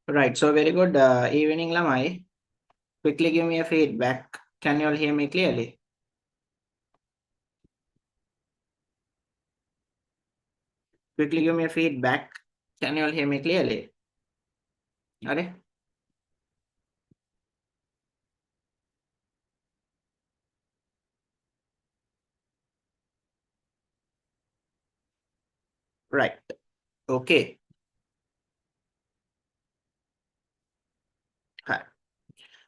Right. So very good evening, Lamai. Quickly give me a feedback. Can you all hear me clearly? Quickly give me a feedback. Can you all hear me clearly? Are? Right. Okay. Hi.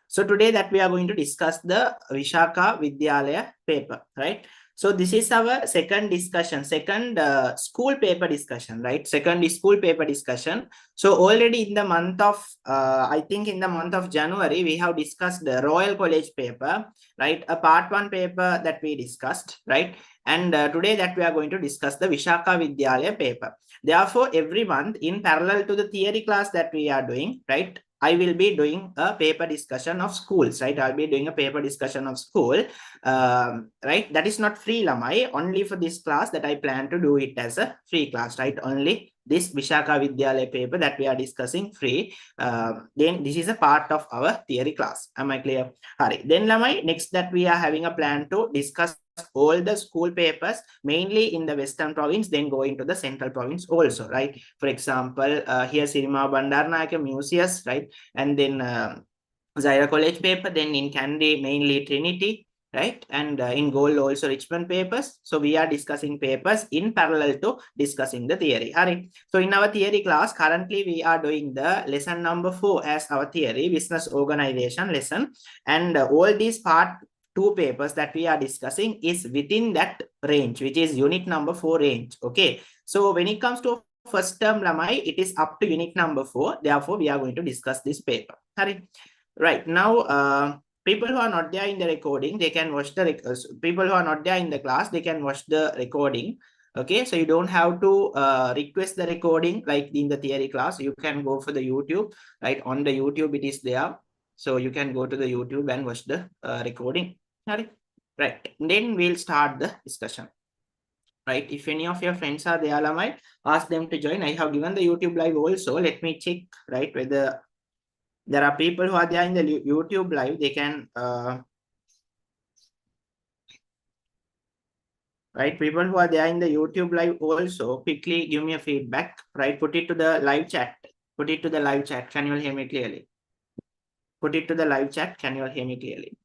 So today that we are going to discuss the Visakha Vidyalaya paper, right? So this is our second discussion, second school paper discussion, right? Second is school paper discussion. So already in the month of, I think in the month of January, we have discussed the Royal College paper, right? A part one paper that we discussed, right? And today that we are going to discuss the Visakha Vidyalaya paper. Therefore, every month in parallel to the theory class that we are doing, right? I will be doing a paper discussion of schools, right? I'll be doing a paper discussion of school, right? That is not free, Lamai. Only for this class that I plan to do it as a free class, right? Only this Visakha Vidyalaya paper that we are discussing free. Then this is a part of our theory class. Am I clear? Hari. Then Lamai, next that we are having a plan to discuss all the school papers, mainly in the Western province, then go into the Central province also, right? For example, here Sirima Bandaranaike Museums, right? And then Zaira College paper, then in Kandy, mainly Trinity, right? And in Gold also Richmond papers. So we are discussing papers in parallel to discussing the theory. Right. So in our theory class, currently we are doing the lesson number 4 as our theory, business organization lesson. And all these part 2 papers that we are discussing is within that range, which is unit number 4 range. Okay. So when it comes to first term Lamai, it is up to unit number 4. Therefore, we are going to discuss this paper. Right now, people who are not there in the recording, they can watch the people who are not there in the class, they can watch the recording. Okay, so you don't have to request the recording like in the theory class. You can go for the YouTube, right? On the YouTube, it is there. So you can go to the YouTube and watch the recording. Right. Then we'll start the discussion. Right. If any of your friends are there, I might ask them to join. I have given the YouTube live also. Let me check, right, whether there are people who are there in the YouTube live. They can, right, people who are there in the YouTube live also quickly give me a feedback, right? Put it to the live chat. Put it to the live chat. Can you all hear me clearly? Put it to the live chat. Can you all hear me clearly?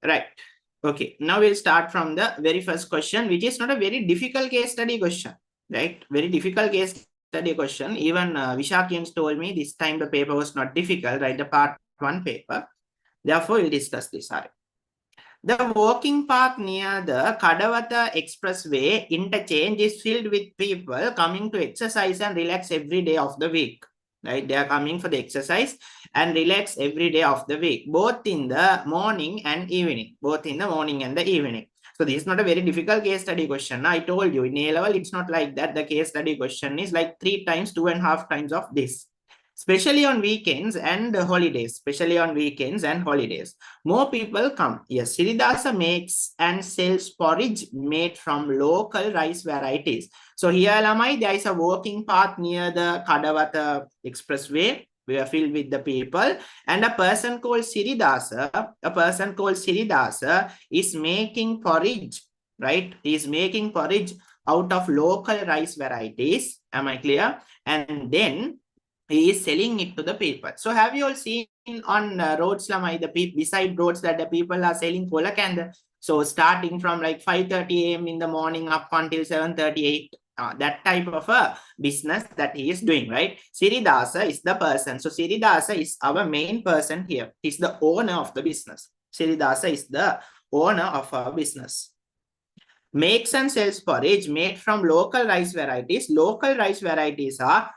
Right. Okay. Now we'll start from the very first question, which is not a very difficult case study question, right? Very difficult case study question. Even Vishakians told me this time the paper was not difficult, right? The part one paper. Therefore, we'll discuss this. Sorry. The walking path near the Kadawata Expressway interchange is filled with people coming to exercise and relax every day of the week. Right? They are coming for the exercise and relax every day of the week, both in the morning and evening. Both in the morning and the evening. So this is not a very difficult case study question. I told you in A level, it's not like that. The case study question is like 3 times, 2.5 times of this. Especially on weekends and holidays. Especially on weekends and holidays. More people come. Yes, Siridasa makes and sells porridge made from local rice varieties. So here, Lamai, there is a walking path near the Kadawata Expressway. We are filled with the people. And a person called Siridasa, is making porridge, right? He is making porridge out of local rice varieties. Am I clear? And then he is selling it to the people. So have you all seen on roads, Lamai, the beside roads that the people are selling kola kanda? So starting from like 5:30 a.m. in the morning up until 7:38, that type of a business that he is doing, right? Siridasa is the person. So Siridasa is our main person here. He's the owner of the business. Siridasa is the owner of our business. Makes and sells porridge made from local rice varieties. Local rice varieties are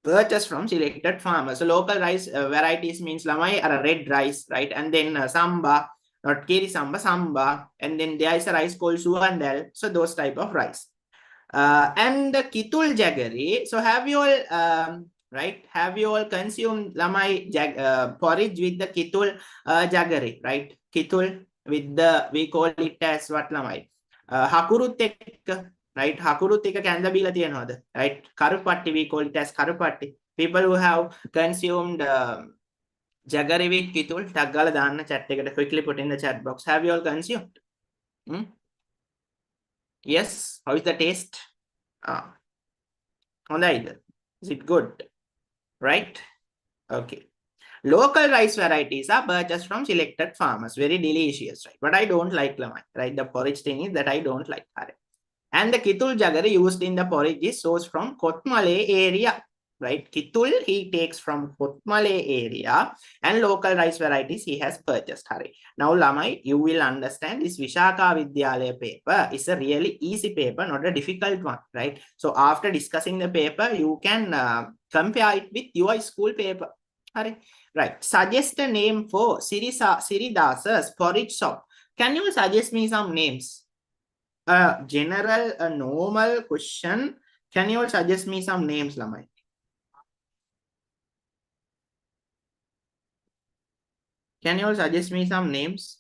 purchased from selected farmers. So local rice varieties means lamai are red rice, right? And then samba, not kiri samba, samba. And then there is a rice called suandal. So those type of rice. And the kitul jaggery. So have you all, right? Have you all consumed lamai porridge with the kitul jaggery, right? Kitul with the, we call it as what lamai? Hakurut ekka, right? Hakurut ekka kanda bila tiyanawada, right? Karupatti, we call it as karupatti. People who have consumed jaggery with kitul, taggala danna chat eකට quickly put in the chat box. Have you all consumed? Yes. How is the taste? Is it good? Right? Okay. Local rice varieties are purchased from selected farmers. Very delicious, right? But I don't like lamai, right? The porridge thing is that I don't like. And the kitul jaggery used in the porridge is sourced from Kotmale area, right? Kitul he takes from Kotmale area, and local rice varieties he has purchased. Now, lamai, you will understand this Visakha Vidyalaya paper is a really easy paper, not a difficult one, right? So after discussing the paper, you can compare it with your school paper. Right. Suggest a name for Siridasa's porridge shop. Can you suggest me some names? A general, a normal question. Can you all suggest me some names, Lamai? Can you all suggest me some names?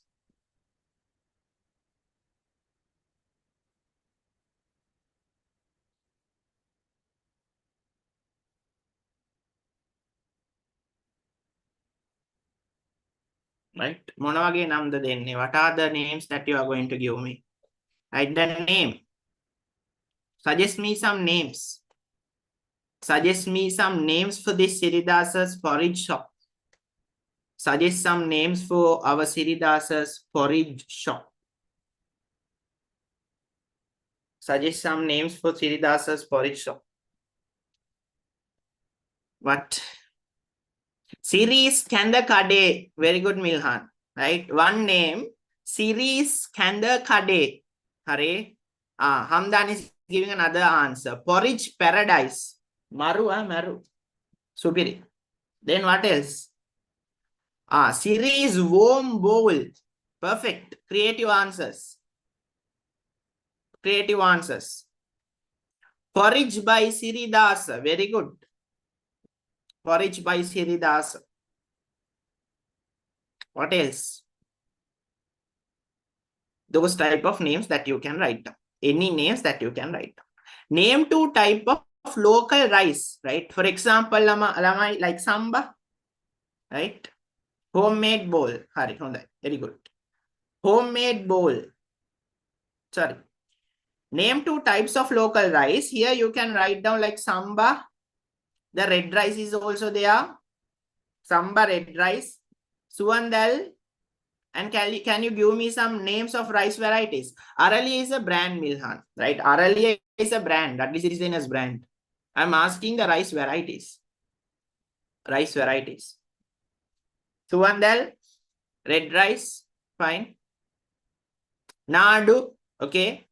Right? Monavage namda denne. What are the names that you are going to give me? Write the name. Suggest me some names. Suggest me some names for this Siridasa's porridge shop. Suggest some names for our Siridasa's porridge shop. Suggest some names for Siridasa's porridge shop. What? Series Kanda Kade. Very good, Milhan. Right? One name. Series Kanda Kade. Hare. Hamdan is giving another answer. Porridge Paradise. Maru, Maru. Supiri. Then what else? Series Warm Bowl. Perfect. Creative answers. Creative answers. Porridge by Siridasa. Very good. Porridge by Siridasa. What else? Those type of names that you can write down. Any names that you can write down. Name two type of local rice, right? For example, lama like samba, right? Homemade bowl. Very good. Homemade bowl. Sorry. Name two types of local rice. Here you can write down like samba. The red rice is also there. Samba red rice. Suandal. And can you give me some names of rice varieties? Arali is a brand, Milhan, right? Arali is a brand. At least it is in as brand. I'm asking the rice varieties. Rice varieties. Suandal, red rice, fine. Nadu, okay.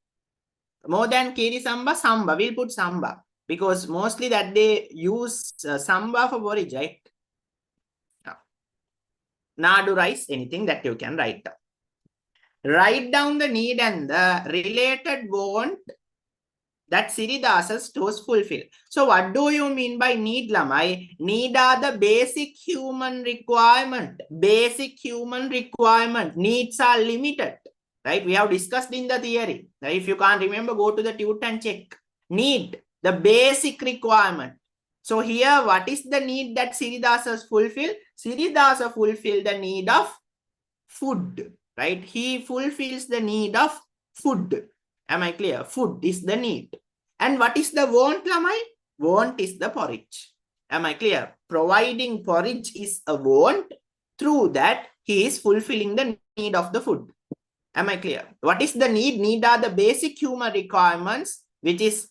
More than kiri samba, samba. We'll put samba because mostly that they use samba for porridge, right? Nadu rice, anything that you can write down. Write down the need and the related want that Siridasa's stores fulfill. So what do you mean by need, Lamai? Need are the basic human requirement. Basic human requirement. Needs are limited. Right? We have discussed in the theory. Right? If you can't remember, go to the tute and check. Need, the basic requirement. So here, what is the need that Siridasa's fulfill? Siridasa fulfill the need of food. Right? He fulfills the need of food. Am I clear? Food is the need. And what is the want, Lamai? Want is the porridge. Am I clear? Providing porridge is a want. Through that, he is fulfilling the need of the food. Am I clear? What is the need? Need are the basic human requirements which is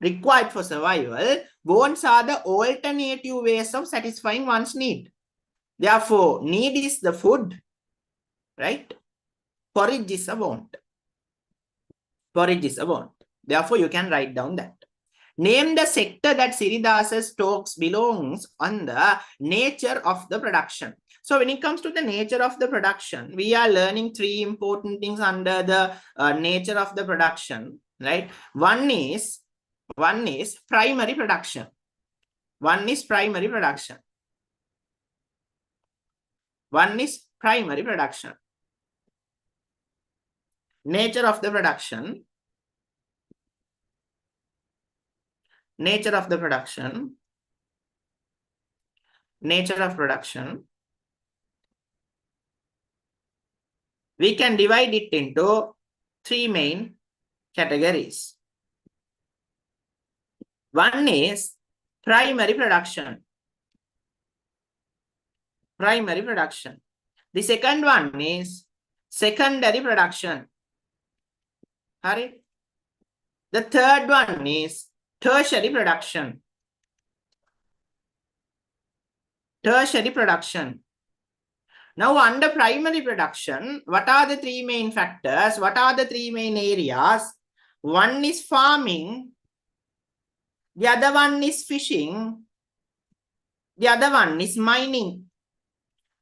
required for survival. Wants are the alternative ways of satisfying one's need. Therefore, need is the food. right? Porridge is a want. Porridge is a want. Therefore, you can write down that. Name the sector that Siridasa's talks belongs on the nature of the production. So when it comes to the nature of the production, we are learning three important things under the nature of the production, right? One is primary production. One is primary production. One is primary production. Nature of the production. Nature of the production. Nature of production. We can divide it into three main categories. One is primary production. Primary production. The second one is secondary production. Hurry. The third one is tertiary production. Tertiary production. Now, under primary production, what are the three main factors? What are the three main areas? One is farming. The other one is fishing. The other one is mining.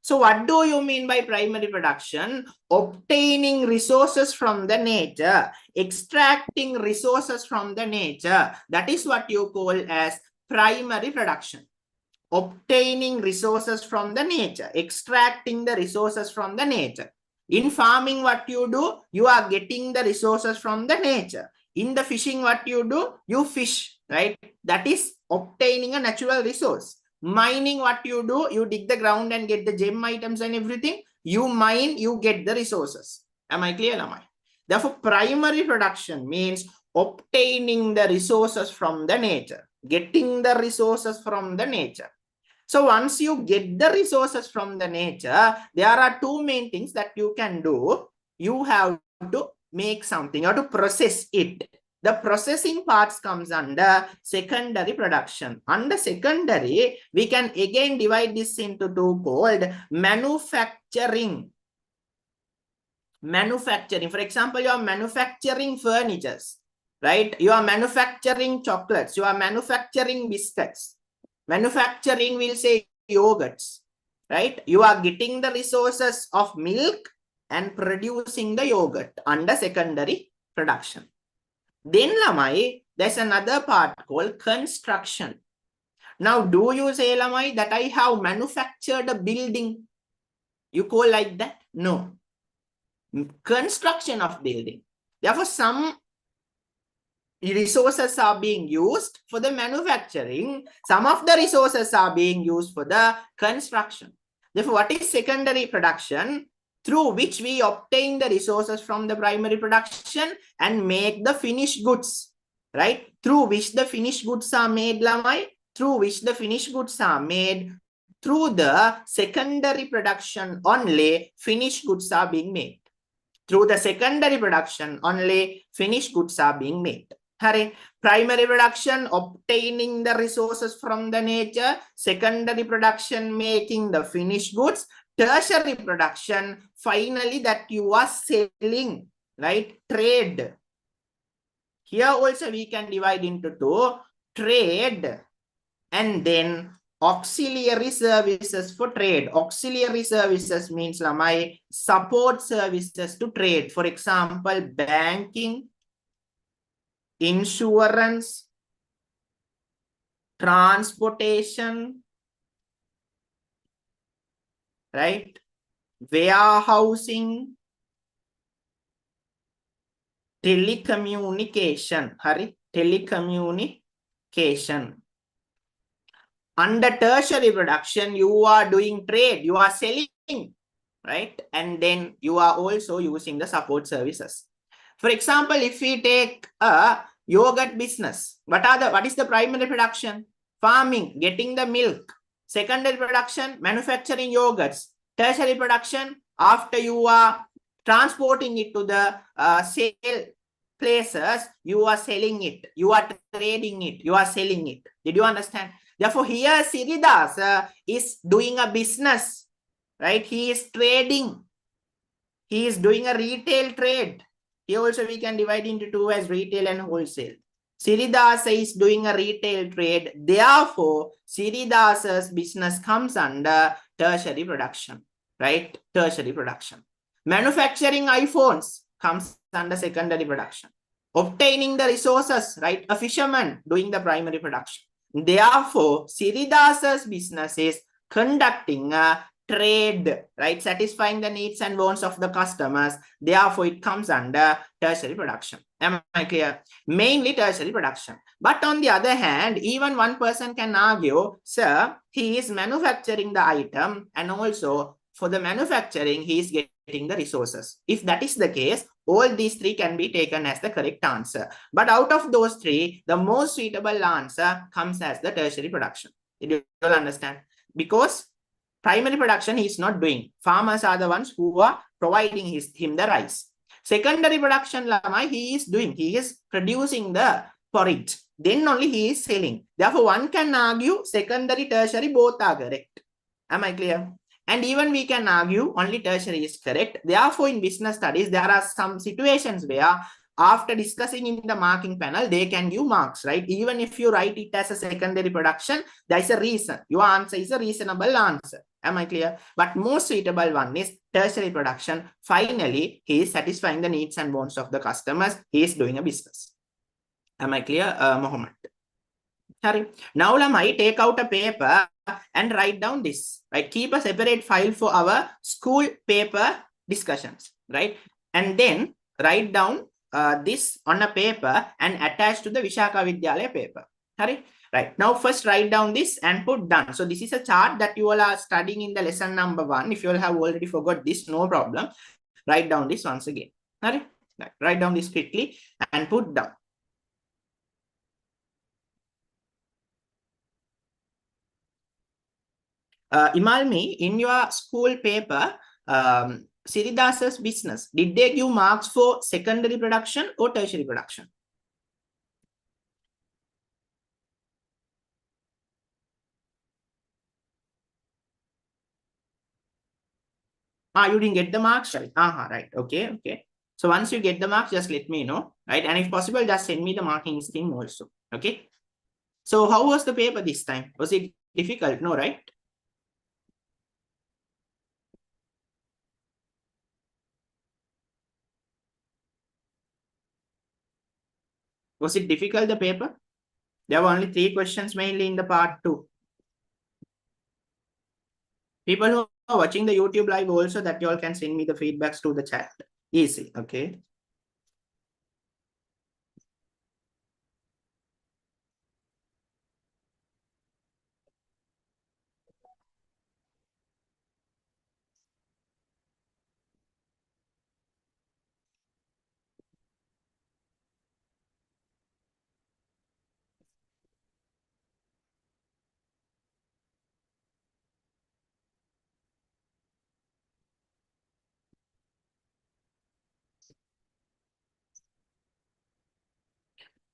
So what do you mean by primary production? Obtaining resources from the nature, extracting resources from the nature. That is what you call as primary production. Obtaining resources from the nature, extracting the resources from the nature. In farming, what you do, you are getting the resources from the nature. In the fishing, what you do, you fish, right? That is obtaining a natural resource. Mining, what you do, you dig the ground and get the gem items and everything. You mine, you get the resources. Am I clear? Am I? Therefore, primary production means obtaining the resources from the nature, getting the resources from the nature. So once you get the resources from the nature, there are two main things that you can do. You have to make something, you have to process it. The processing parts comes under secondary production. Under secondary, we can again divide this into two called manufacturing. Manufacturing. For example, you are manufacturing furnitures, right? You are manufacturing chocolates. You are manufacturing biscuits. Manufacturing will say yogurts, right? You are getting the resources of milk and producing the yogurt under secondary production. Then, Lamai, there's another part called construction. Now, do you say, Lamai, that I have manufactured a building? You call like that? No. Construction of building. Therefore, some resources are being used for the manufacturing. Some of the resources are being used for the construction. Therefore, what is secondary production? Through which we obtain the resources from the primary production and make the finished goods, right? Through which the finished goods are made, Lamai? Through which the finished goods are made? Through the secondary production only, finished goods are being made. Through the secondary production only, finished goods are being made. Hurry. Primary production, obtaining the resources from the nature. Secondary production, making the finished goods. Tertiary production, finally that you are selling, right? Trade. Here also we can divide into two. Trade and then auxiliary services for trade. Auxiliary services means Lamai, support services to trade. For example, banking, insurance, transportation, right? Warehousing, telecommunication. Hurry. Telecommunication. Under tertiary production, you are doing trade, you are selling, right? And then you are also using the support services. For example, if we take a yogurt business, what is the primary production? Farming, getting the milk. Secondary production, manufacturing yogurts. Tertiary production, after you are transporting it to the sale places, you are selling it, you are trading it, you are selling it. Did you understand? Therefore, here Siridasa is doing a business, right? He is trading. He is doing a retail trade. Here also we can divide into two as retail and wholesale. Siridasa is doing a retail trade. Therefore, Siridasa's business comes under tertiary production, right? Tertiary production. Manufacturing iPhones comes under secondary production. Obtaining the resources, right? A fisherman doing the primary production. Therefore, Siridasa's business is conducting a trade, right? Satisfying the needs and wants of the customers. Therefore, it comes under tertiary production. Am I clear? Mainly tertiary production. But on the other hand, even one person can argue, sir, he is manufacturing the item and also for the manufacturing, he is getting the resources. If that is the case, all these three can be taken as the correct answer. But out of those three, the most suitable answer comes as the tertiary production. Did you all understand? Because primary production he is not doing. Farmers are the ones who are providing him the rice. Secondary production, Lama, he is doing. He is producing the porridge. Then only he is selling. Therefore, one can argue secondary, tertiary, both are correct. Am I clear? And even we can argue only tertiary is correct. Therefore, in business studies, there are some situations where after discussing in the marking panel, they can give marks, right? Even if you write it as a secondary production, there is a reason. Your answer is a reasonable answer. Am I clear? But most suitable one is tertiary production. Finally, he is satisfying the needs and wants of the customers. He is doing a business. Am I clear, Mohammed? Sorry. Now, Lamai, take out a paper and write down this, right? Keep a separate file for our school paper discussions, right? And then write down this on a paper and attach to the Visakha Vidyalaya paper. Right. Now, first write down this and put done. So this is a chart that you all are studying in the lesson number 1. If you all have already forgot this, no problem. Write down this once again. Right. Write down this quickly and put down. Imalmi, in your school paper, Siridasa's business, did they give marks for secondary production or tertiary production? You didn't get the marks, right? Right. Okay. So once you get the marks, just let me know, right? And if possible, just send me the marking scheme also. Okay. So how was the paper this time? Was it difficult? No, right? Was it difficult, the paper? There were only 3 questions mainly in the part 2. People who are watching the YouTube live also, that you all can send me the feedbacks to the chat. Easy, okay.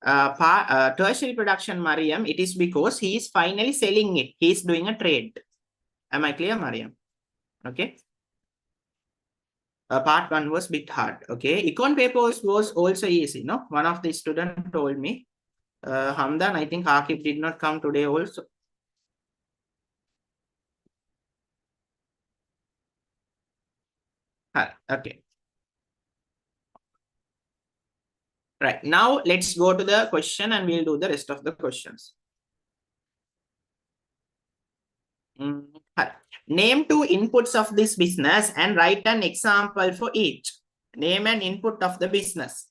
Tertiary production, Mariam, it is because he is finally selling it. He is doing a trade. Am I clear, Mariam? Okay. Part 1 was a bit hard. Okay. Econ papers was also easy. No, one of the students told me. Hamdan, I think Akib did not come today also. Okay. Right. Now let's go to the question and we'll do the rest of the questions. Name 2 inputs of this business and write an example for each. Name an input of the business.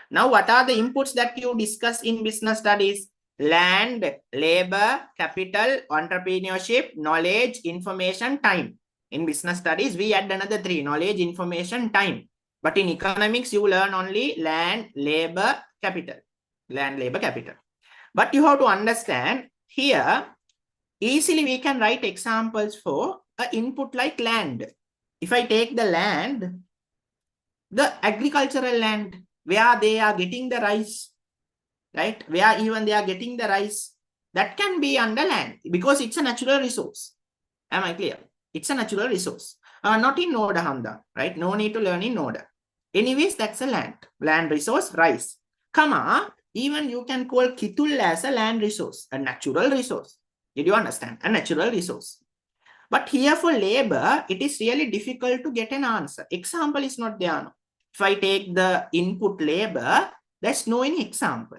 Now, what are the inputs that you discuss in business studies? Land, labor, capital, entrepreneurship, knowledge, information, time. In business studies, we add another 3: knowledge, information, time. But in economics, you learn only land, labor, capital. Land, labor, capital. But you have to understand here, easily we can write examples for an input like land. If I take the land, the agricultural land, where they are getting the rice, right? Where even they are getting the rice, that can be under land because it's a natural resource. Am I clear? It's a natural resource. Not in Noda, Hamda, right? No need to learn in Noda. Anyways, that's a land resource, rice. Comma, even you can call Kitul as a land resource, a natural resource. Did you understand? A natural resource. But here for labor, it is really difficult to get an answer. Example is not there. No. If I take the input labor, there's no any example.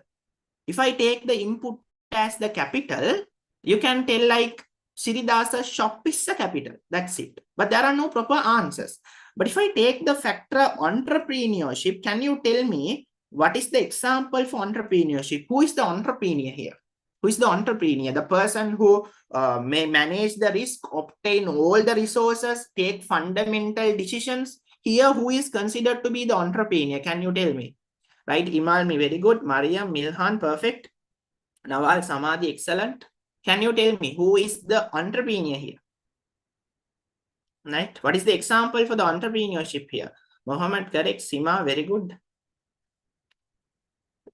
If I take the input as the capital, you can tell like Siridasa's shop is a capital. That's it. But there are no proper answers. But if I take the factor entrepreneurship, can you tell me what is the example for entrepreneurship? Who is the entrepreneur here? Who is the entrepreneur? The person who may manage the risk, obtain all the resources, take fundamental decisions. Here, who is considered to be the entrepreneur? Can you tell me? Right, Imalmi, very good. Mariam, Milhan, perfect. Nawal, Samadhi, excellent. Can you tell me who is the entrepreneur here? Right, what is the example for the entrepreneurship here? Mohammed, correct. Sima, very good.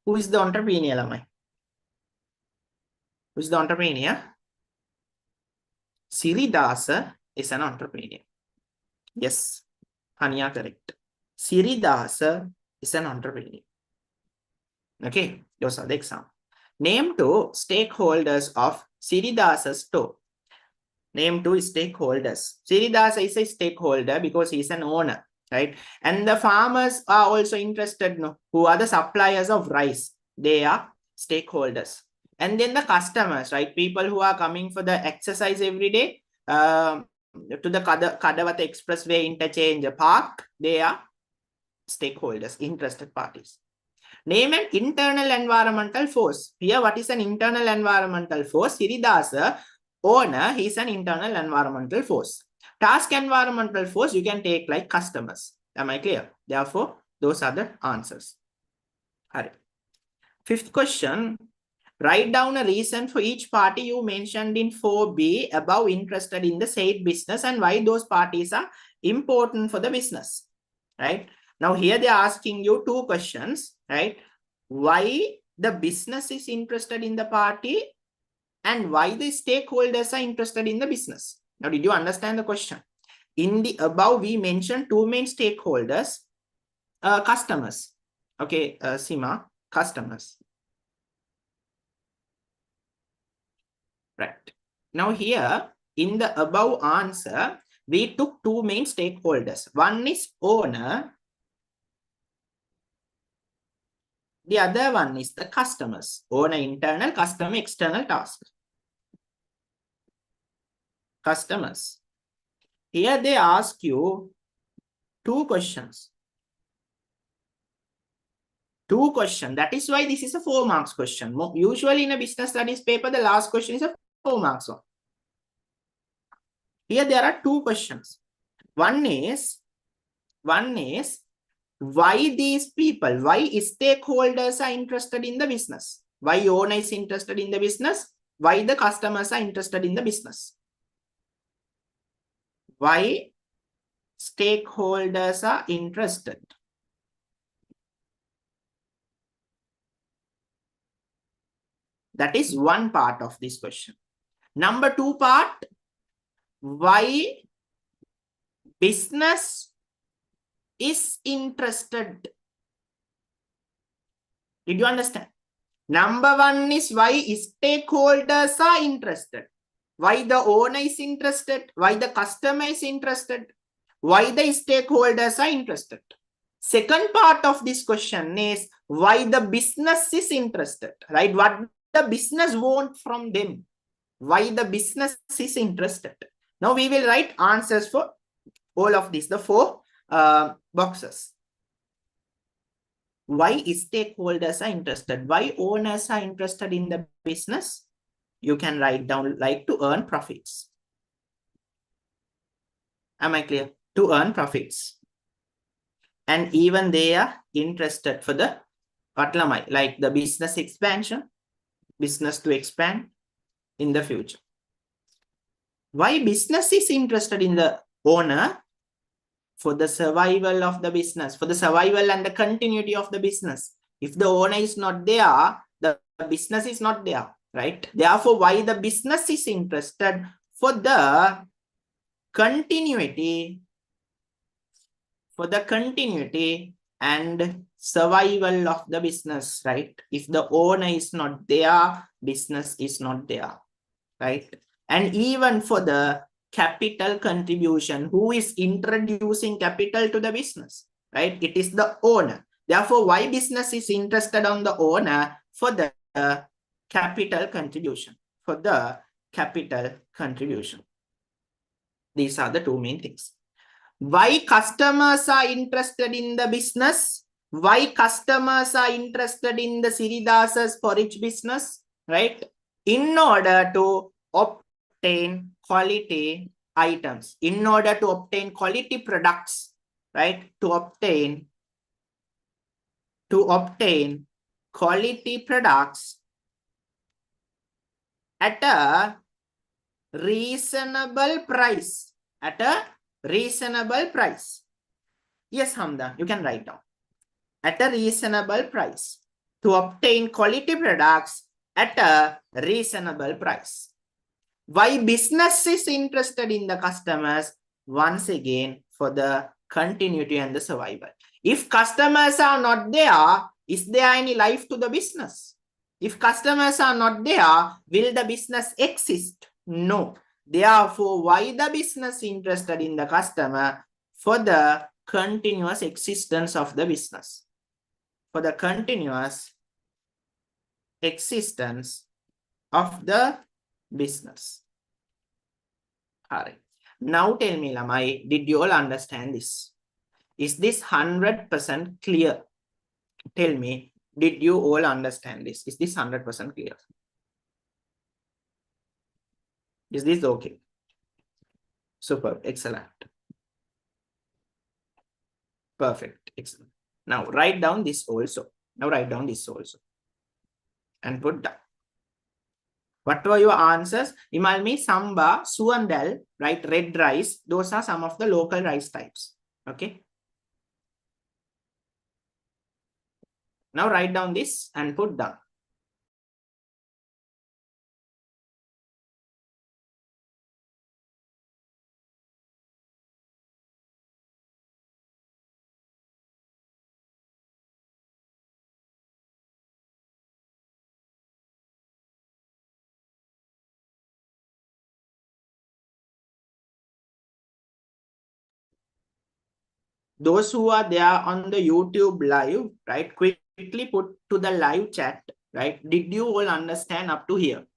Who is the entrepreneur, Lamai? Who is the entrepreneur? Siridasa is an entrepreneur. Yes, Hania, correct. Siridasa is an entrepreneur. Okay, those are the examples. Name two stakeholders of Siridasa's store. Name two stakeholders. Siridasa is a stakeholder because he's an owner, right? And the farmers are also interested, no? Who are the suppliers of rice? They are stakeholders. And then the customers, right? People who are coming for the exercise every day to the Kadawata Expressway Interchange Park, they are stakeholders, interested parties. Name an internal environmental force. Here, what is an internal environmental force? Siridasa, owner, he is an internal environmental force. Task environmental force, you can take like customers. Am I clear? Therefore, those are the answers. All right. Fifth question. Write down a reason for each party you mentioned in 4B above interested in the said business and why those parties are important for the business. Right? Now, here they are asking you two questions, right? Why the business is interested in the party and why the stakeholders are interested in the business. Now, did you understand the question? In the above, we mentioned two main stakeholders, customers. Okay, Sima, customers. Right. Now, here in the above answer, we took two main stakeholders. One is owner. The other one is the customers. Owner internal, customer external task. Customers. Here they ask you two questions. Two questions. That is why this is a 4 marks question. Usually in a business studies paper, the last question is a 4 marks one. Here there are two questions. One is why these people, why stakeholders are interested in the business? Why owner is interested in the business? Why the customers are interested in the business? Why stakeholders are interested? That is one part of this question. Number 2 part, why business is interested. Did you understand? Number 1 is why stakeholders are interested. Why the owner is interested. Why the customer is interested. Why the stakeholders are interested. Second part of this question is why the business is interested. Right? What the business wants from them. Why the business is interested. Now we will write answers for all of these, the 4 boxes. Why stakeholders are interested? Why owners are interested in the business? You can write down like to earn profits. Am I clear? To earn profits. And even they are interested for the Patlamai, like the business expansion, business to expand in the future. Why business is interested in the owner? For the survival of the business, for the survival and the continuity of the business. If the owner is not there, the business is not there, right? Therefore, why the business is interested? For the continuity for the continuity and survival of the business, right? If the owner is not there, business is not there, right? And even for the capital contribution, who is introducing capital to the business, right? It is the owner. Therefore, why business is interested on the owner? For the capital contribution, for the capital contribution. These are the two main things. Why customers are interested in the business? Why customers are interested in the Siridas's porridge business, right? In order to obtain quality items, in order to obtain quality products, right? To obtain quality products at a reasonable price. At a reasonable price. Yes, Hamda, you can write down. At a reasonable price. To obtain quality products at a reasonable price. Why business is interested in the customers? Once again, for the continuity and the survival. If customers are not there, is there any life to the business? If customers are not there, will the business exist? No. Therefore, why the business interested in the customer? For the continuous existence of the business. For the continuous existence of the business. All right. Now tell me, Lamai, did you all understand this? Is this 100% clear? Tell me, did you all understand this? Is this 100% clear? Is this okay? Super, excellent. Perfect, excellent. Now write down this also. Now write down this also. And put down. What were your answers? Imalmi, Samba, Suandal, right? Red rice. Those are some of the local rice types. Okay. Now write down this and put down. Those who are there on the YouTube live, right? Quickly put to the live chat, right? Did you all understand up to here?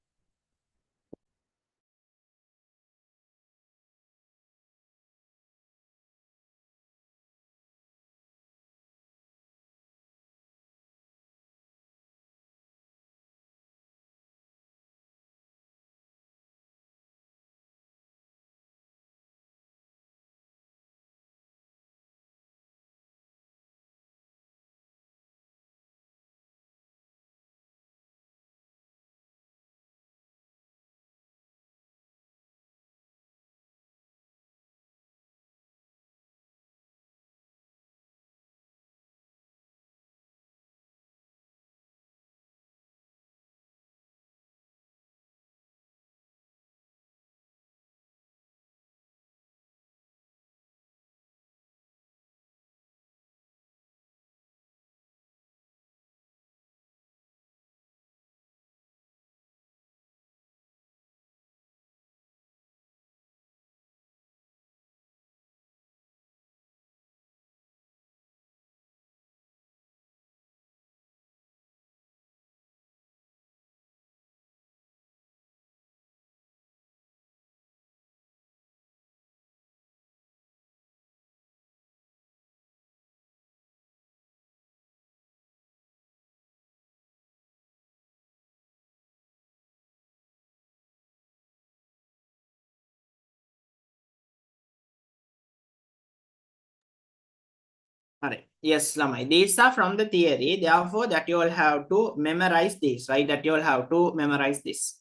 All right. Yes, Lamai. These are from the theory. Therefore, that you all have to memorize this, right? That you all have to memorize this.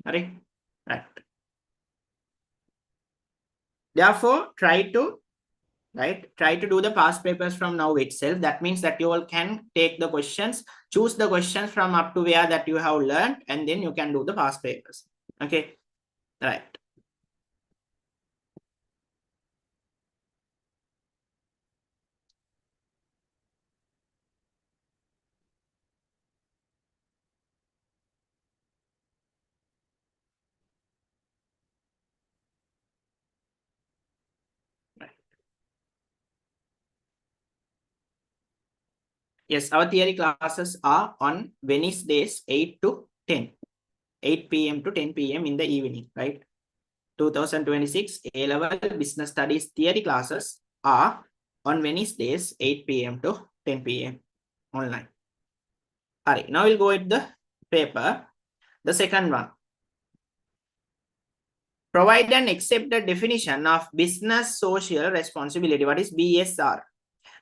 All right. Right. Therefore, try to do the past papers from now itself. That means that you all can take the questions, choose the questions from up to where that you have learned, and then you can do the past papers. Okay. Right. Yes, our theory classes are on Wednesdays 8 to 10. 8 p.m. to 10 p.m. in the evening, right? 2026 A-level business studies theory classes are on Wednesdays 8 p.m. to 10 p.m. online. All right, now we'll go with the paper. The second one. Provide and accept the definition of business social responsibility. What is BSR?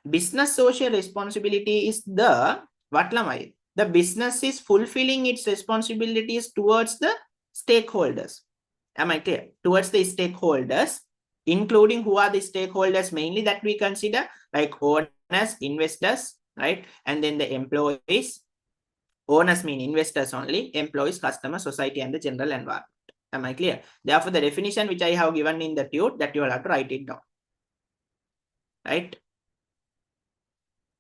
Business social responsibility is the, what lamai? The business is fulfilling its responsibilities towards the stakeholders. Am I clear? Towards the stakeholders, including who are the stakeholders mainly that we consider, like owners, investors, right? And then the employees. Owners mean investors only, employees, customers, society, and the general environment. Am I clear? Therefore, the definition which I have given in the tute, that you will have to write it down. Right?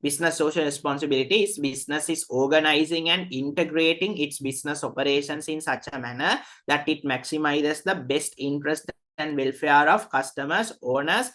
Business social responsibility is business is organizing and integrating its business operations in such a manner that it maximizes the best interest and welfare of customers, owners,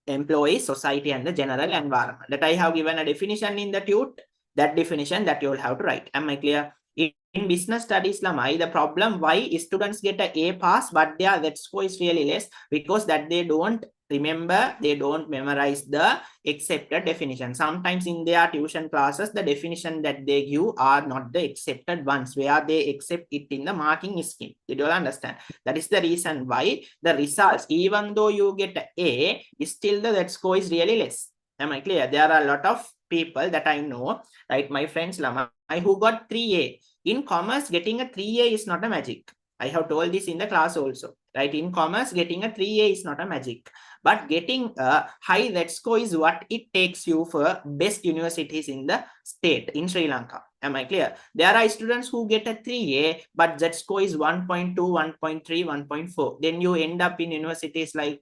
employees, society, and the general environment. That I have given a definition in the tute. That definition that you will have to write. Am I clear? In business studies, Lamai, the problem why students get a A pass, but their that score is really less because that they don't remember, they don't memorize the accepted definition. Sometimes in their tuition classes, the definition that they give are not the accepted ones, where they accept it in the marking scheme. Did you all understand? That is the reason why the results, even though you get A, still the that score is really less. Am I clear? There are a lot of people that I know, right? My friends, Lamai, who got 3A. In commerce, getting a 3A is not a magic. I have told this in the class also, right? In commerce, getting a 3A is not a magic. But getting a high that score is what it takes you for best universities in the state in Sri Lanka. Am I clear? There are students who get a 3A, but that score is 1.2, 1.3, 1.4. Then you end up in universities like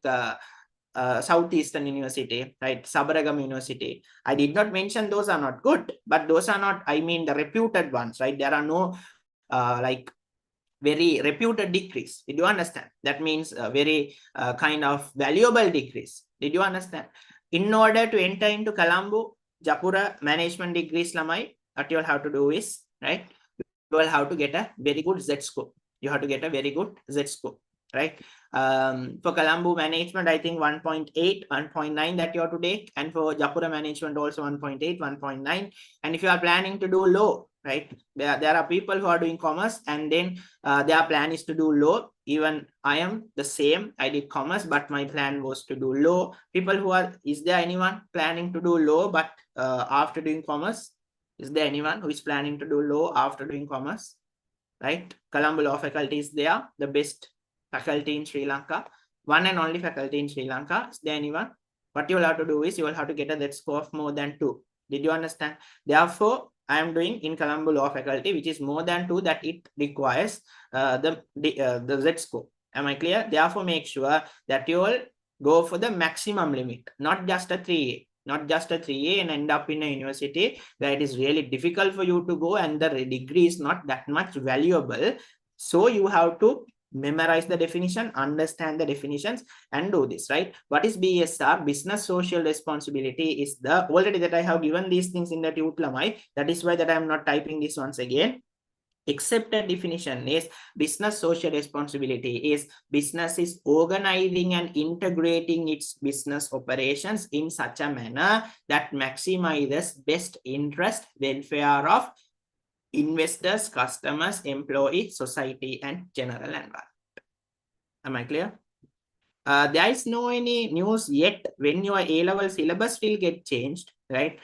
Southeastern University, right? Sabaragam University. I did not mention those are not good, but those are not, I mean, the reputed ones, right? There are no like very reputed degrees. Did you understand? That means a very kind of valuable degrees. Did you understand? In order to enter into Colombo, Japura management degrees, Lamai, what you will have to do is, right? You will have to get a very good Z score. You have to get a very good Z score, right? For Colombo management, I think 1.8, 1.9 that you have to take. And for Japura management, also 1.8, 1.9. And if you are planning to do law, right? There are people who are doing commerce and then their plan is to do law. Even I am the same. I did commerce, but my plan was to do law. People who are, is there anyone planning to do law, but after doing commerce? Is there anyone who is planning to do law after doing commerce? Right? Colombo Law Faculty is there, the best faculty in Sri Lanka, one and only faculty in Sri Lanka. Is there anyone? What you will have to do is you will have to get a that score of more than 2. Did you understand? Therefore, I am doing in Colombo Law Faculty, which is more than 2, that it requires the Z score. Am I clear? Therefore, make sure that you will go for the maximum limit, not just a 3A. Not just a 3A and end up in a university where it is really difficult for you to go and the degree is not that much valuable. So you have to memorize the definition, understand the definitions, and do this, right? What is BSR? Business social responsibility is the, already that I have given these things in the Lamai. That is why that I am not typing this once again. Accepted definition is business social responsibility is business is organizing and integrating its business operations in such a manner that maximizes best interest, welfare of investors, customers, employees, society, and general environment. Am I clear? There is no any news yet when your A-level syllabus will get changed, right?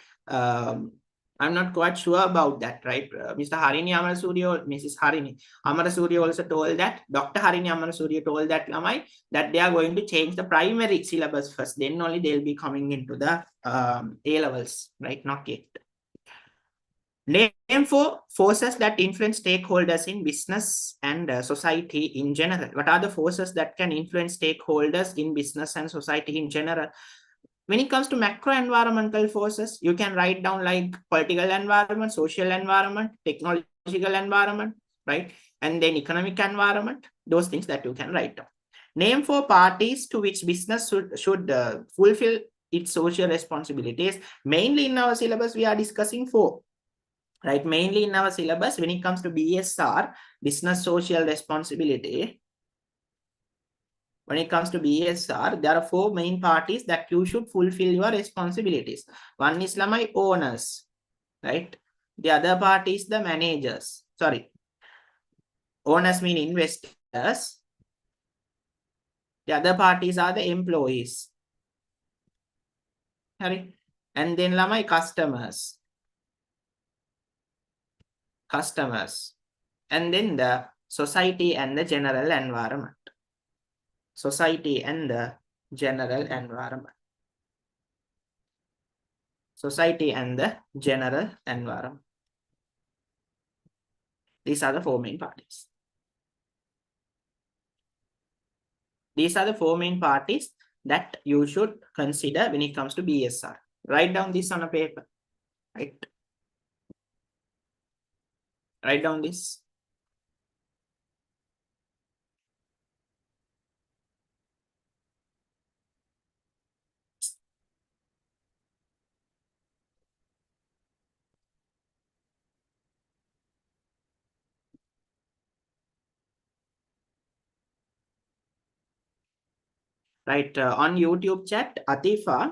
I'm not quite sure about that, right? Mr. Harini Amarasuri, Mrs. Harini Amarasuri also told that, Dr. Harini Amarasuri told that, Lamai, that they are going to change the primary syllabus first, then only they'll be coming into the A-levels, right? Not yet. Name 4 forces that influence stakeholders in business and society in general. What are the forces that can influence stakeholders in business and society in general? When it comes to macro environmental forces, you can write down like political environment, social environment, technological environment, right? And then economic environment, those things that you can write down. Name 4 parties to which business should fulfill its social responsibilities. Mainly in our syllabus, we are discussing 4. Right, mainly in our syllabus, when it comes to BSR, business social responsibility, when it comes to BSR, there are 4 main parties that you should fulfill your responsibilities. One is my owners, right? The other part is the managers. Sorry, owners mean investors. The other parties are the employees. Right? And then my customers. And then the society and the general environment. Society and the general environment. Society and the general environment. These are the 4 main parties. These are the 4 main parties that you should consider when it comes to BSR. Write down this on a paper. Right? Write down this. Right, on YouTube chat, Atifa,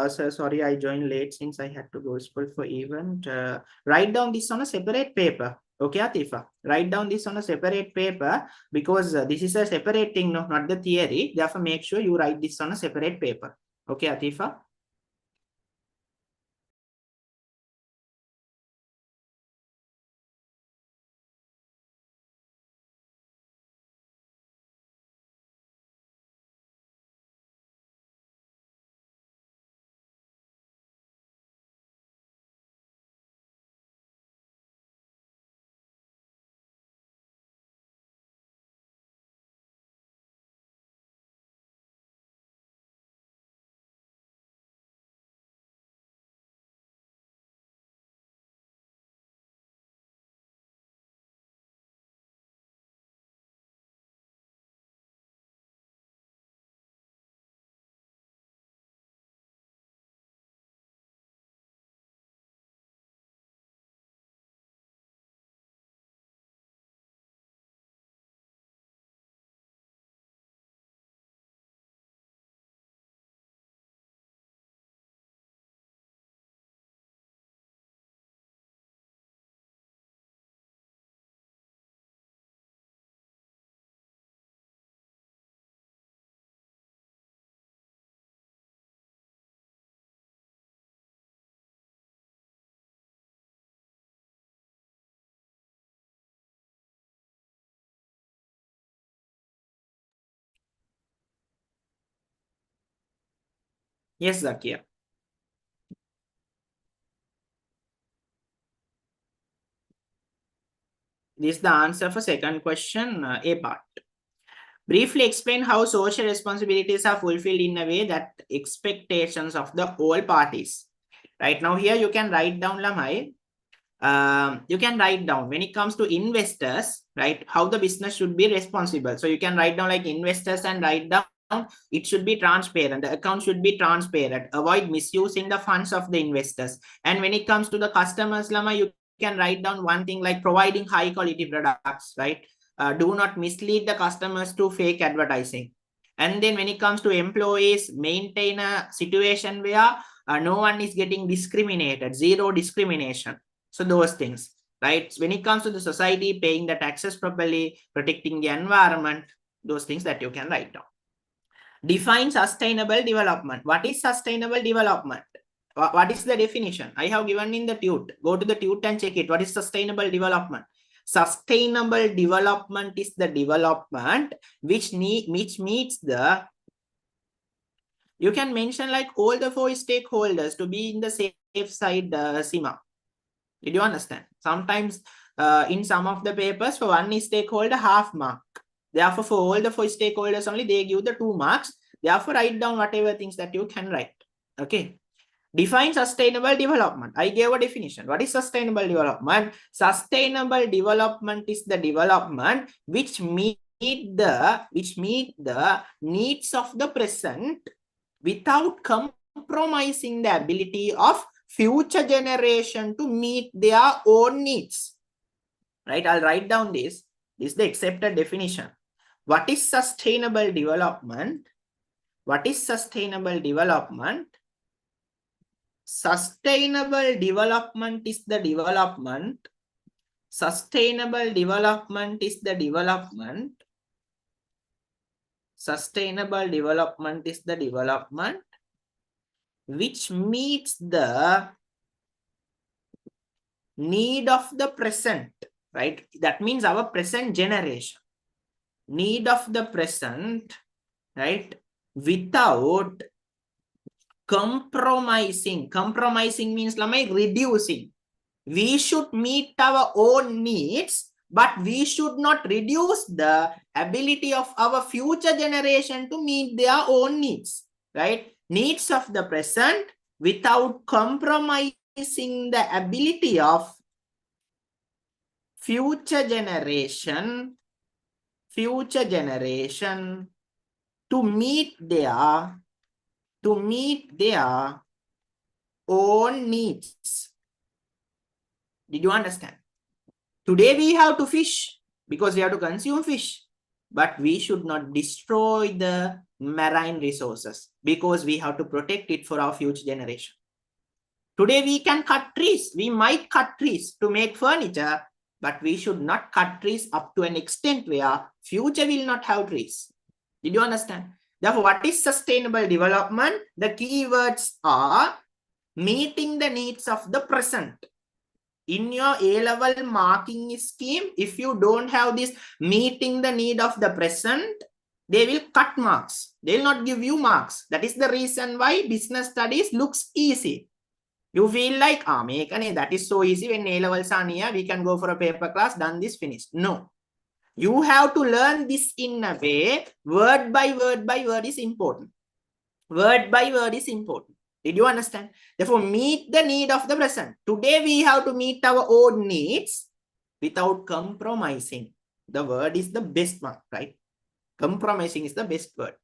so sorry, I joined late since I had to go school for event. Write down this on a separate paper. Okay, Atifa, write down this on a separate paper because this is a separate thing, no, not the theory. Therefore, make sure you write this on a separate paper. Okay, Atifa. Yes, Zakia. This is the answer for second question, A part. Briefly explain how social responsibilities are fulfilled in a way that expectations of the all parties. Right now here you can write down Lamai. You can write down when it comes to investors, right, how the business should be responsible. So you can write down like investors and write down it should be transparent. The account should be transparent. Avoid misusing the funds of the investors. And when it comes to the customers, Lama, you can write down one thing like providing high quality products, right? Do not mislead the customers to fake advertising. And then when it comes to employees, maintain a situation where no one is getting discriminated, zero discrimination. So those things, right? When it comes to the society, paying the taxes properly, protecting the environment, those things that you can write down. Define sustainable development. What is sustainable development? What is the definition? I have given in the tute. Go to the tute and check it. What is sustainable development? Sustainable development is the development which meets the, you can mention like all the 4 stakeholders to be in the safe side, Sima. Did you understand? Sometimes in some of the papers for one stakeholder, half mark. Therefore, for all the 4 stakeholders only, they give the 2 marks. Therefore, write down whatever things that you can write. Okay. Define sustainable development. I gave a definition. What is sustainable development? Sustainable development is the development which meet the needs of the present without compromising the ability of future generation to meet their own needs. Right? I'll write down this. This is the accepted definition. What is sustainable development? What is sustainable development? Sustainable development is the development. Sustainable development is the development. Sustainable development is the development which meets the need of the present, right? That means our present generation. Need of the present, right? Without compromising. Compromising means lamai reducing. We should meet our own needs, but we should not reduce the ability of our future generation to meet their own needs, right? Needs of the present without compromising the ability of future generation to meet their own needs. Did you understand? Today we have to fish because we have to consume fish, but we should not destroy the marine resources because we have to protect it for our future generation. Today we can cut trees. We might cut trees to make furniture, but we should not cut trees up to an extent where future will not have trees. Did you understand? Therefore, what is sustainable development? The keywords are meeting the needs of the present. In your A-level marking scheme, if you don't have this meeting the need of the present, they will cut marks. They will not give you marks. That is the reason why business studies looks easy. You feel like, that is so easy. When A-levels are near, we can go for a paper class, done this, finished. No. You have to learn this in a way, word by word is important. Word by word is important. Did you understand? Therefore, meet the need of the present. Today, we have to meet our own needs without compromising. The word is the best one, right? Compromising is the best word.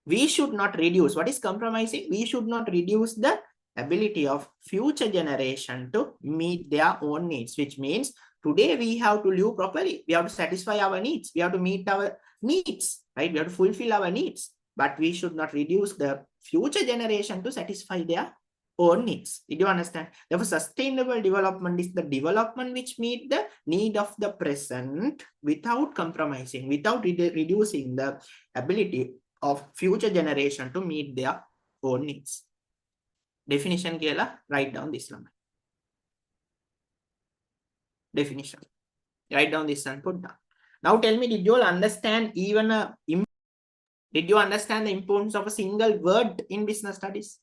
We should not reduce. What is compromising? We should not reduce the ability of future generation to meet their own needs, which means today we have to live properly. We have to satisfy our needs. We have to meet our needs, right? We have to fulfill our needs, but we should not reduce the future generation to satisfy their own needs. Did you understand? Therefore, sustainable development is the development which meet the need of the present without compromising, without reducing the ability of future generation to meet their own needs. Definition kela, write down this one. Definition. Write down this and put down. Now tell me, did you all understand did you understand the importance of a single word in business studies?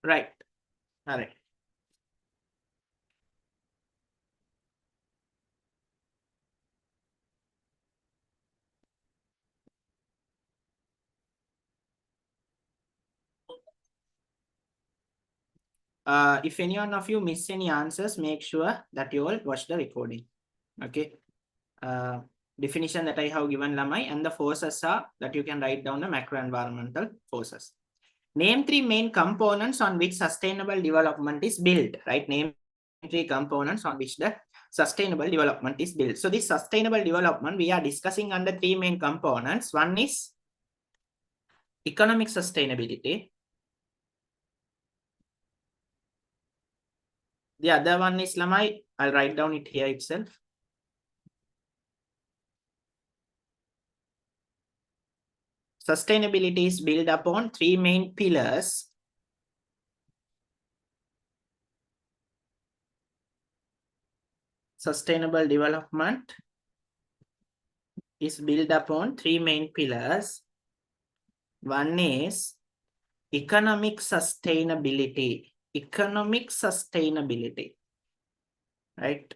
Right. All right. If any one of you miss any answers, make sure that you all watch the recording. Okay. Definition that I have given Lamai, and the forces are that you can write down the macro environmental forces. Name three main components on which sustainable development is built, right? Name three components on which the sustainable development is built. So this sustainable development, we are discussing under three main components. One is economic sustainability. The other one is Lamai, I'll write down it here itself. Sustainability is built upon three main pillars. Sustainable development is built upon three main pillars. One is economic sustainability. Economic sustainability, right?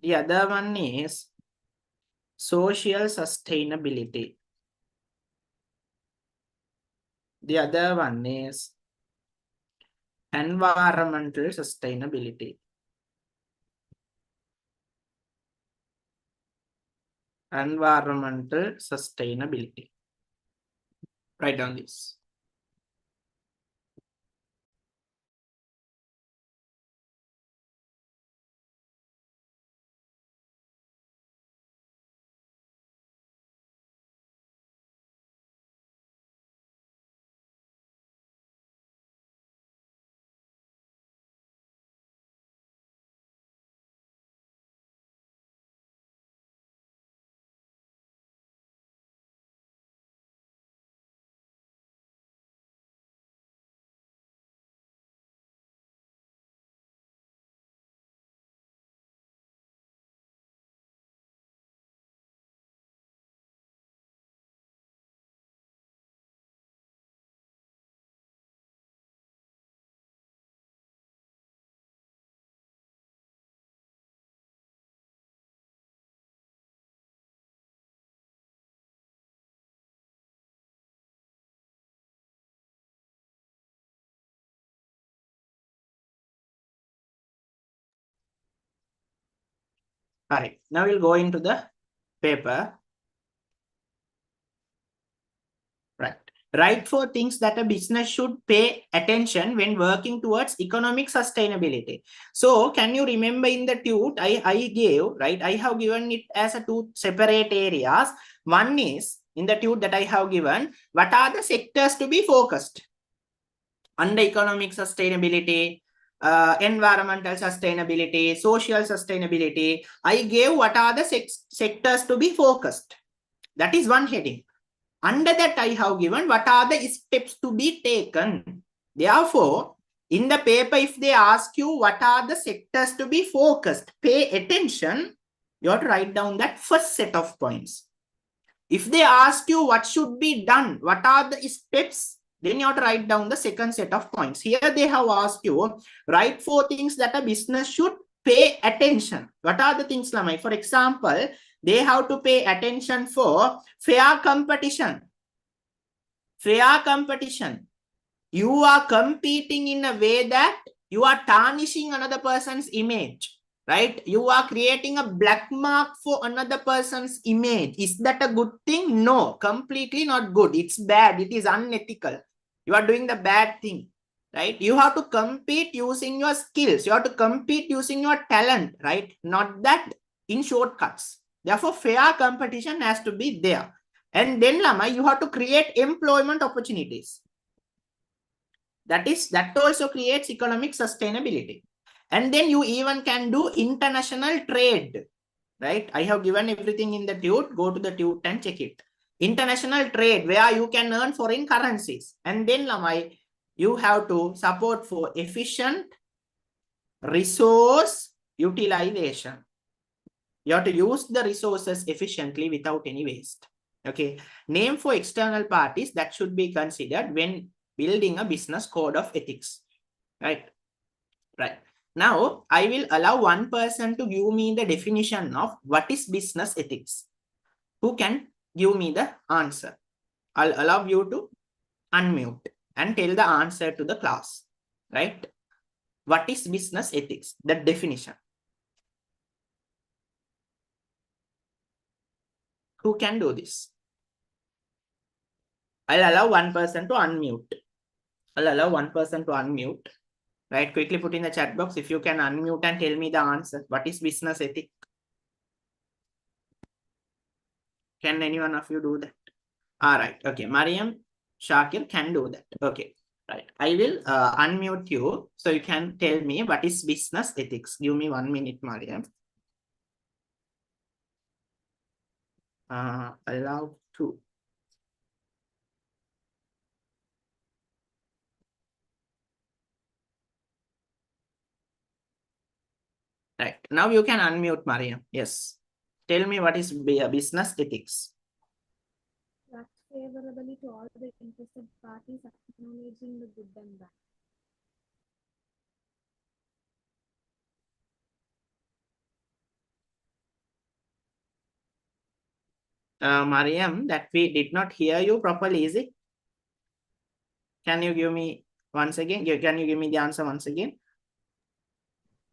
The other one is social sustainability. The other one is environmental sustainability. Environmental sustainability. Write down this. All right, now we'll go into the paper. Right. Write for things that a business should pay attention when working towards economic sustainability. So can you remember in the tute I gave, right? I have given it as a two separate areas. One is in the tute that I have given, what are the sectors to be focused? Under economic sustainability, environmental sustainability, social sustainability, I gave what are the sectors to be focused. That is one heading. Under that, I have given what are the steps to be taken. Therefore, in the paper, if they ask you what are the sectors to be focused, pay attention, you have to write down that first set of points. If they ask you what should be done, what are the steps, then you have to write down the second set of points. Here they have asked you, write 4 things that a business should pay attention. What are the things, Lamai? For example, they have to pay attention for fair competition. Fair competition. You are competing in a way that you are tarnishing another person's image, right? You are creating a black mark for another person's image. Is that a good thing? No, completely not good. It's bad. It is unethical. You are doing the bad thing, right? You have to compete using your skills. You have to compete using your talent, right? Not that in shortcuts. Therefore, fair competition has to be there. And then, Lama, you have to create employment opportunities. That also creates economic sustainability. And then you even can do international trade, right? I have given everything in the tute. Go to the tute and check it. International trade, where you can earn foreign currencies. And then, Lamai, you have to support for efficient resource utilization. You have to use the resources efficiently without any waste. Okay. Name for external parties that should be considered when building a business code of ethics, right? Right. Now, I will allow one person to give me the definition of what is business ethics. Who can give me the answer? I'll allow you to unmute and tell the answer to the class, right? What is business ethics? The definition. Who can do this? I'll allow one person to unmute. Right? Quickly put in the chat box if you can unmute and tell me the answer. What is business ethics? Can anyone of you do that? All right. Okay. Mariam, Shakir can do that. Okay. Right. I will unmute you so you can tell me what is business ethics. Give me 1 minute, Mariam. Allow to. Right. Now you can unmute, Mariam. Yes. Tell me what is business ethics. Act favorably to all the interested parties, acknowledging the good and bad. Mariam, that we did not hear you properly, is it? Can you give me once again? Can you give me the answer once again?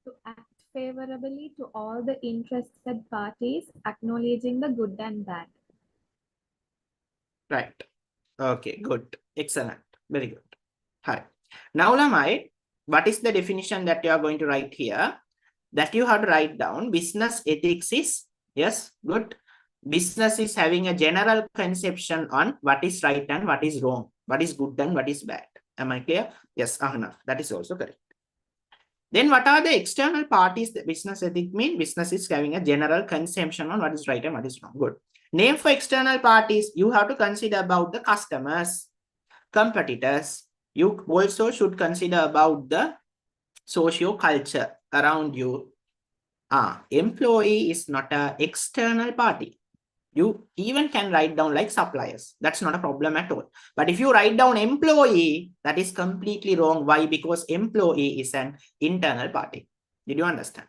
To act favorably to all the interested parties, acknowledging the good and bad. Right. Okay, good. Excellent. Very good. Hi. Now, Lamai, what is the definition that you are going to write here? That you have to write down. Business ethics is, yes, good. Business is having a general conception on what is right and what is wrong, what is good and what is bad. Am I clear? Yes, Ahna. That is also correct. Then what are the external parties that business ethics mean? Business is having a general conception on what is right and what is wrong. Good. Name for external parties, you have to consider about the customers, competitors. You also should consider about the socio culture around you. Employee is not an external party. You even can write down like suppliers. That's not a problem at all. But if you write down employee, that is completely wrong. Why? Because employee is an internal party. Did you understand?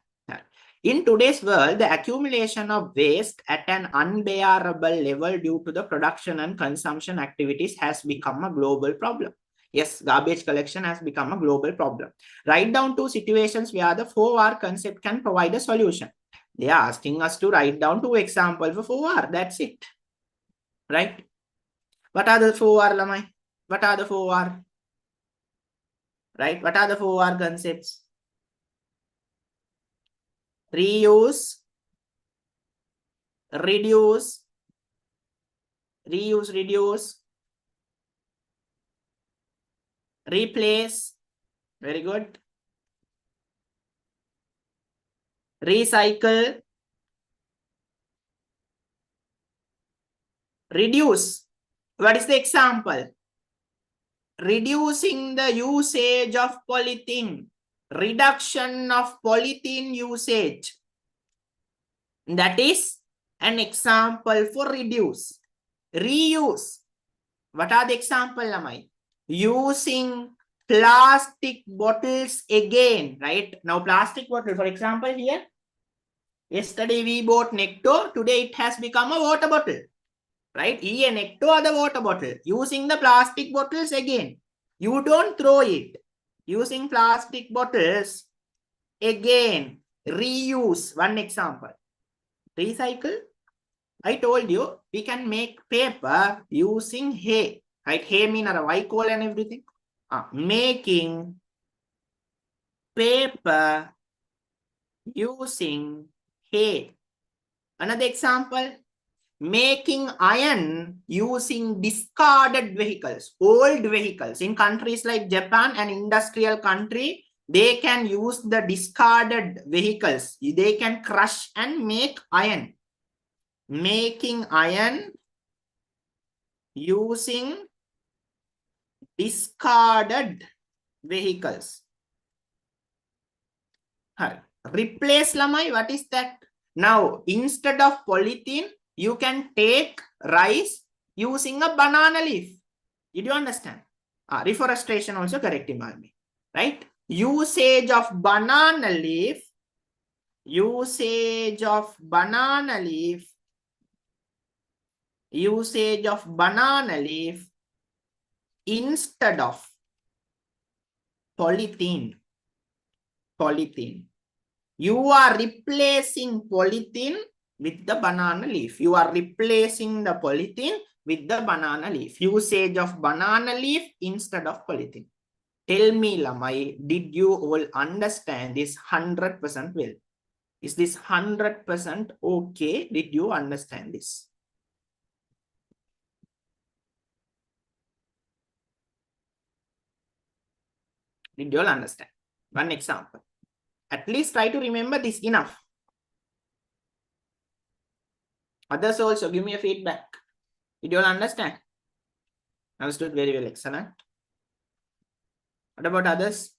In today's world, the accumulation of waste at an unbearable level due to the production and consumption activities has become a global problem. Yes, garbage collection has become a global problem. Write down 2 situations where the 4R concept can provide a solution. They are asking us to write down 2 examples for 4R. That's it. Right? What are the 4R, Lamai? What are the 4R? Right? What are the 4R concepts? Reuse, reduce, reduce, replace. Very good. Recycle, reduce. What is the example? Reducing the usage of polythene. Reduction of polythene usage. That is an example for reduce. Reuse. What are the example, Lamai? Using plastic bottles again, right? Now, plastic bottle, for example, here. Yesterday we bought Necto. Today it has become a water bottle. Right? Here Necto or the water bottle. Using the plastic bottles again. You don't throw it. Using plastic bottles again. Reuse. One example. Recycle. I told you we can make paper using hay. Right? Hay mean a Vicol and everything. Making paper using hay. Another example, making iron using discarded vehicles, old vehicles. In countries like Japan, an industrial country, they can use the discarded vehicles. They can crush and make iron. Making iron using discarded vehicles. Replace, Lamai, what is that? Now, instead of polythene, you can take rice using a banana leaf. Did you understand? Reforestation also correct Imami. Right? Usage of banana leaf. Usage of banana leaf. Usage of banana leaf instead of polythene. Polythene. You are replacing polythene with the banana leaf. You are replacing the polythene with the banana leaf. Usage of banana leaf instead of polythene. Tell me, Lamai, did you all understand this 100% well? Is this 100% okay? Did you understand this? Did you all understand? One example. At least try to remember this enough. Others also give me a feedback. Did you all understand? Understood very well. Excellent. What about others?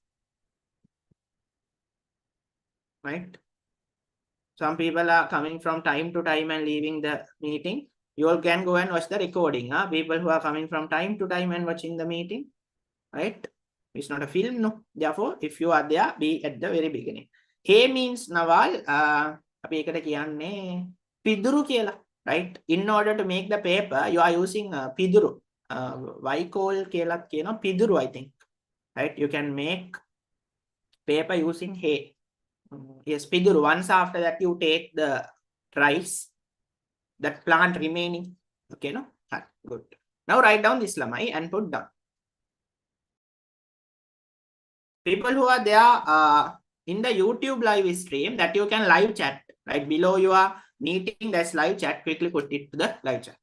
Right? Some people are coming from time to time and leaving the meeting. You all can go and watch the recording. People who are coming from time to time and watching the meeting. Right? It's not a film, no. Therefore, if you are there, be at the very beginning. Hey means Nawal, අපි ඒකට කියන්නේ පිදුරු කියලා. Right? In order to make the paper, you are using පිදුරු. Vicol කියලාත් කියනවා පිදුරු, I think. Right? You can make paper using hay. Yes, piduru. Once after that, you take the rice, that plant remaining. Okay, no? Good. Now write down this Lamai and put down. People who are there in the YouTube live stream, that you can live chat. Right below your meeting, there's live chat. Quickly put it to the live chat.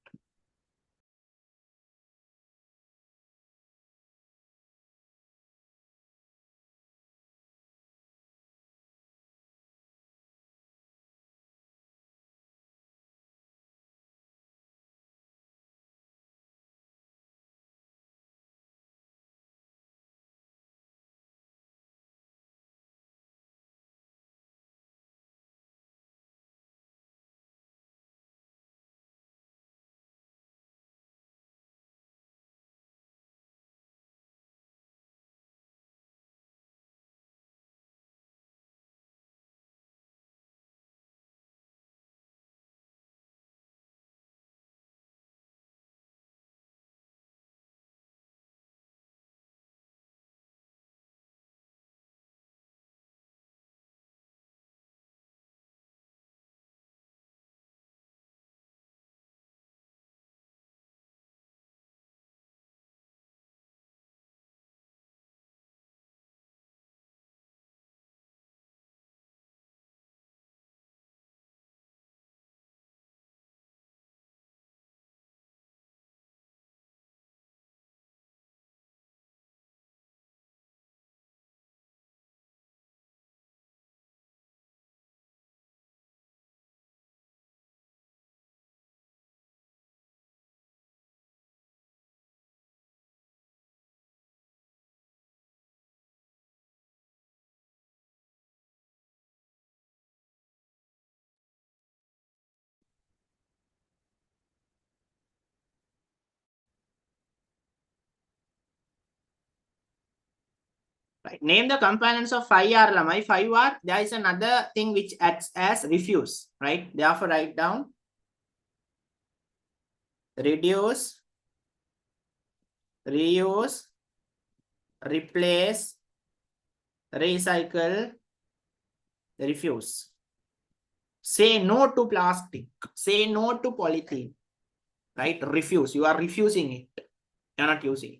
Right. Name the components of 5R Lamai. 5R, there is another thing which acts as refuse. Right. Therefore, write down reduce, reuse, replace, recycle, refuse. Say no to plastic. Say no to polythene. Right? Refuse. You are refusing it. You are not using it.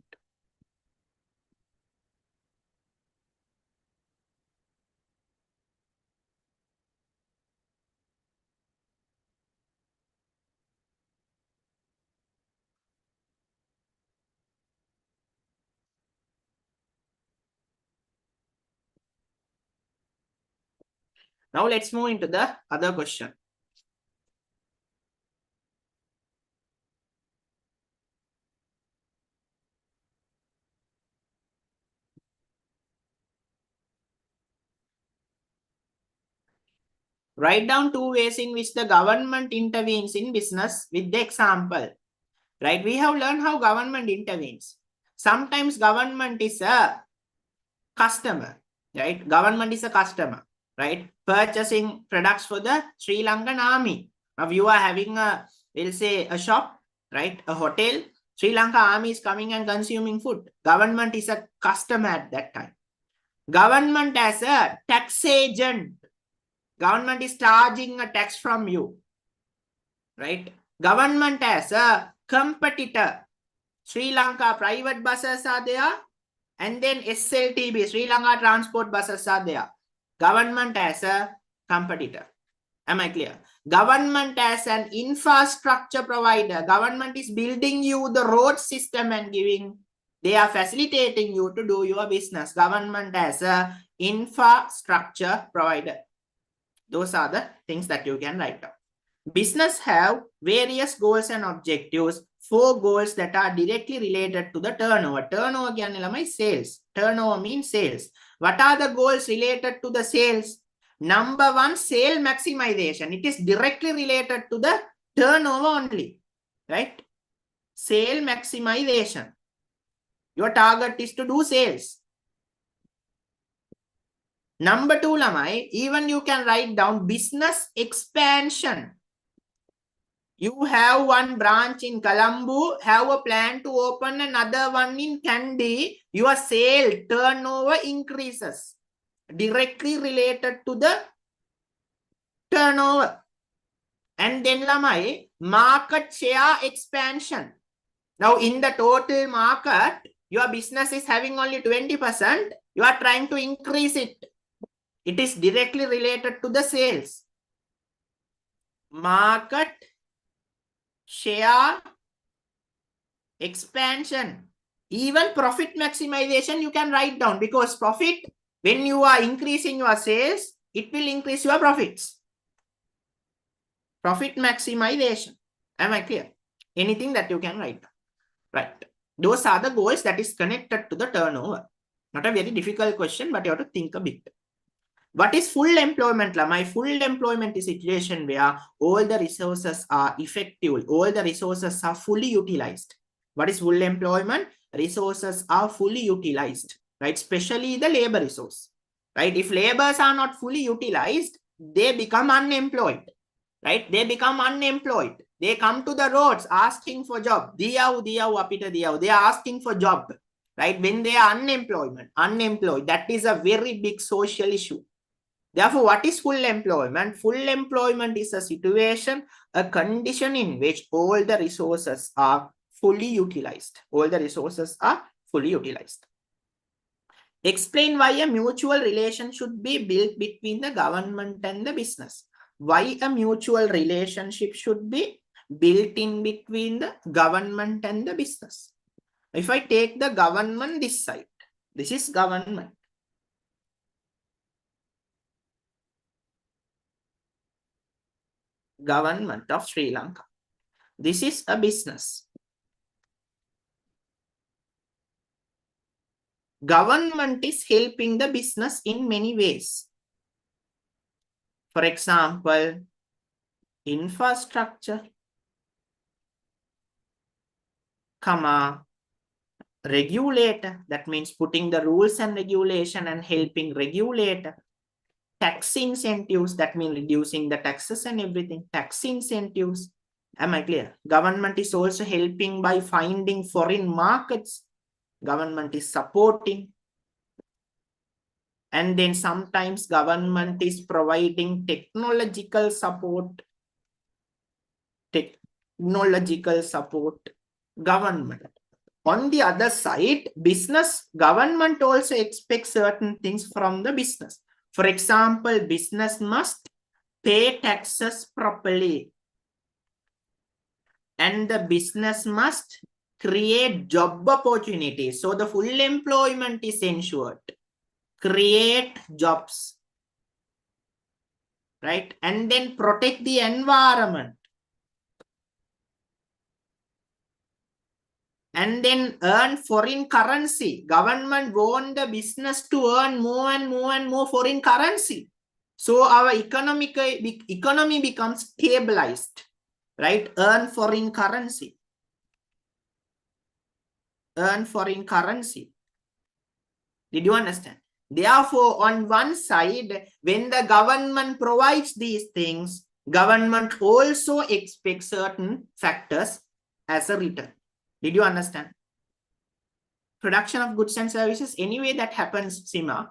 Now let's move into the other question. Write down 2 ways in which the government intervenes in business with the example. Right? We have learned how government intervenes. Sometimes government is a customer, right? Government is a customer, right? Purchasing products for the Sri Lankan army. Now you are having a, we'll say a shop, right? A hotel. Sri Lanka army is coming and consuming food. Government is a customer at that time. Government as a tax agent. Government is charging a tax from you, right? Government as a competitor. Sri Lanka private buses are there, and then SLTB, Sri Lanka transport buses are there. Government as a competitor. Am I clear? Government as an infrastructure provider. Government is building you the road system and giving, they are facilitating you to do your business. Government as a infrastructure provider. Those are the things that you can write down. Business have various goals and objectives. 4 goals that are directly related to the turnover. Turnover කියන්නේ sales. Turnover means sales. What are the goals related to the sales? Number 1, sale maximization. It is directly related to the turnover only, right? Sale maximization. Your target is to do sales. Number 2, lamai, even you can write down business expansion. You have one branch in Colombo, have a plan to open another one in Kandy. Your sale turnover increases. Directly related to the turnover. And then lamai, market share expansion. Now in the total market, your business is having only 20%. You are trying to increase it. It is directly related to the sales. Market share expansion. Even profit maximization you can write down, because profit, when you are increasing your sales, it will increase your profits. Profit maximization. Am I clear? Anything that you can write down. Right. Those are the goals that is connected to the turnover. Not a very difficult question, but you have to think a bit. What is full employment? My full employment is a situation where all the resources are effective. All the resources are fully utilized. What is full employment? Resources are fully utilized, right? Especially the labor resource, right? If labors are not fully utilized, they become unemployed, right? They become unemployed. They come to the roads asking for job. They are asking for job, right? When they are unemployed, that is a very big social issue. Therefore, what is full employment? Full employment is a situation, a condition in which all the resources are fully utilized. All the resources are fully utilized. Explain why a mutual relation should be built between the government and the business. Why a mutual relationship should be built in between the government and the business. If I take the government this side, this is government. Government of Sri Lanka. This is a business. Government is helping the business in many ways. For example, infrastructure, regulator, that means putting the rules and regulation and helping regulator. Tax incentives, that means reducing the taxes and everything. Tax incentives. Am I clear? Government is also helping by finding foreign markets. Government is supporting. And then sometimes government is providing technological support. Technological support. Government. On the other side, business, government also expects certain things from the business. For example, business must pay taxes properly. And the business must create job opportunities. So the full employment is ensured. Create jobs. Right? And then protect the environment. And then earn foreign currency. Government want the business to earn more and more and more foreign currency. So our economy becomes stabilized, right? Earn foreign currency. earn foreign currency. Did you understand? Therefore, on one side, when the government provides these things, government also expects certain factors as a return. Did you understand? Production of goods and services, anyway, that happens, Sima,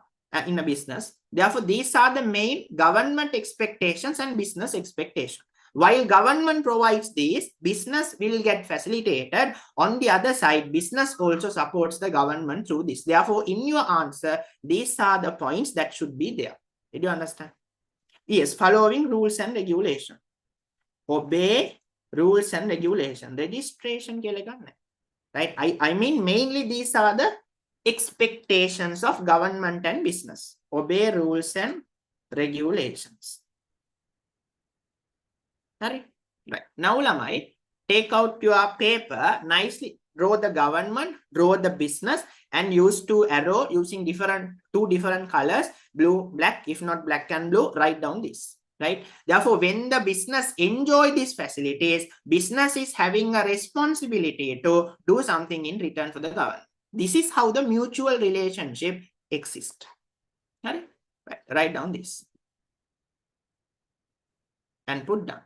in a business. Therefore, these are the main government expectations and business expectations. While government provides these, business will get facilitated. On the other side, business also supports the government through this. Therefore, in your answer, these are the points that should be there. Did you understand? Yes, following rules and regulation. Obey rules and regulation. Registration, right? I mean, mainly these are the expectations of government and business. Obey rules and regulations. Right. Now, Lamai, take out your paper, nicely draw the government, draw the business, and use two arrow using two different colors, blue, black. If not black and blue, write down this. Right. Therefore, when the business enjoy these facilities, business is having a responsibility to do something in return for the government. This is how the mutual relationship exists. Right. Write down this and put down.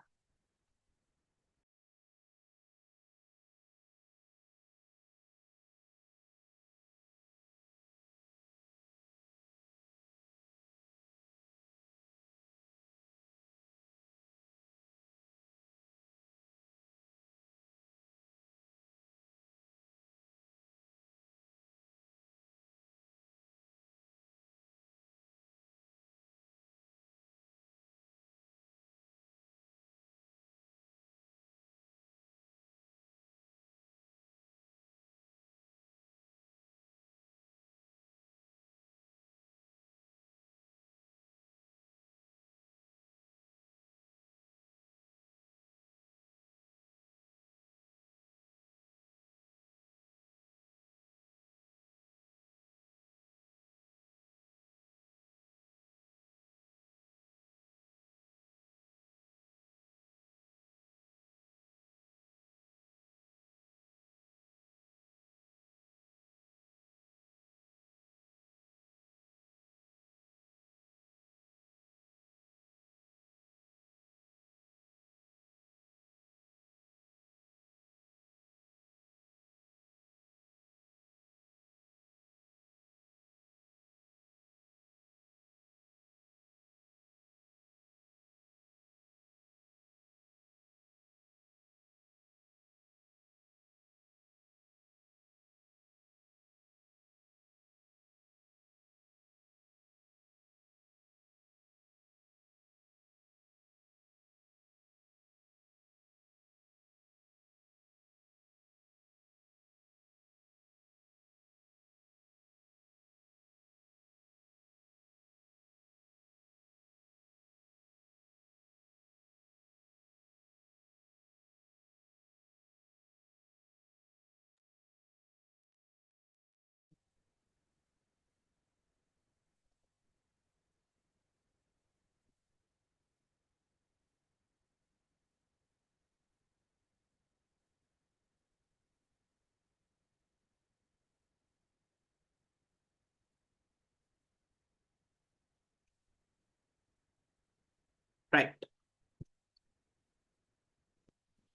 Right.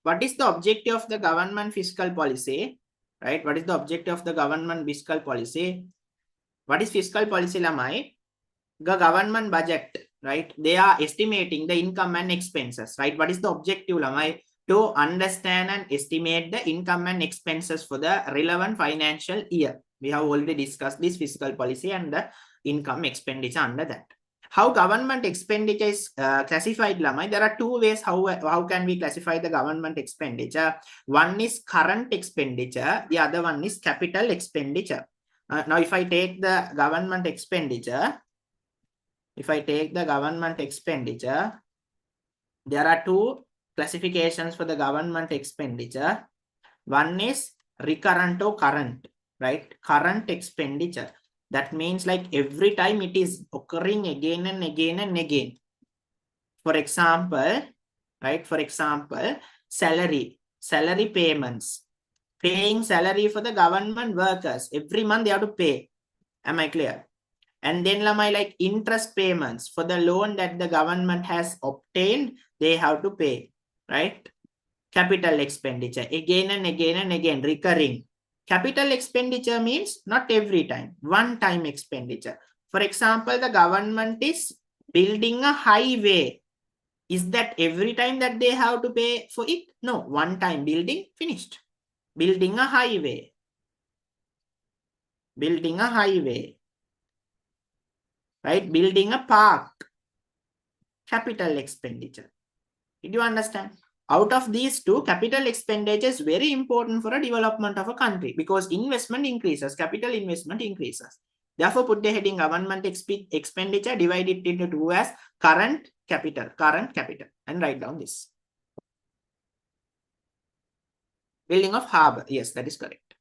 What is the objective of the government fiscal policy? Right? What is the objective of the government fiscal policy? What is fiscal policy, Lamai? The government budget, right? They are estimating the income and expenses, right? What is the objective, Lamai? To understand and estimate the income and expenses for the relevant financial year. We have already discussed this fiscal policy and the income expenditure under that. How government expenditure is classified, Lamai? There are two ways how can we classify the government expenditure. One is current expenditure. The other one is capital expenditure. Now, if I take the government expenditure, there are two classifications for the government expenditure. One is recurrent or current, right? Current expenditure. That means like every time it is occurring again and again and again. For example, right? For example, salary payments. Paying salary for the government workers. Every month they have to pay. Am I clear? And then like interest payments for the loan that the government has obtained, they have to pay, right? Capital expenditure, again and again and again, recurring. Capital expenditure means not every time, one-time expenditure. For example, the government is building a highway. Is that every time that they have to pay for it? No, one time building, finished. Building a highway. Building a highway. Right? Building a park. Capital expenditure. Did you understand? Out of these two, capital expenditure is very important for a development of a country because investment increases, capital investment increases. Therefore, put the heading government expenditure, divide it into two as current capital, and write down this. Building of harbor. Yes, that is correct.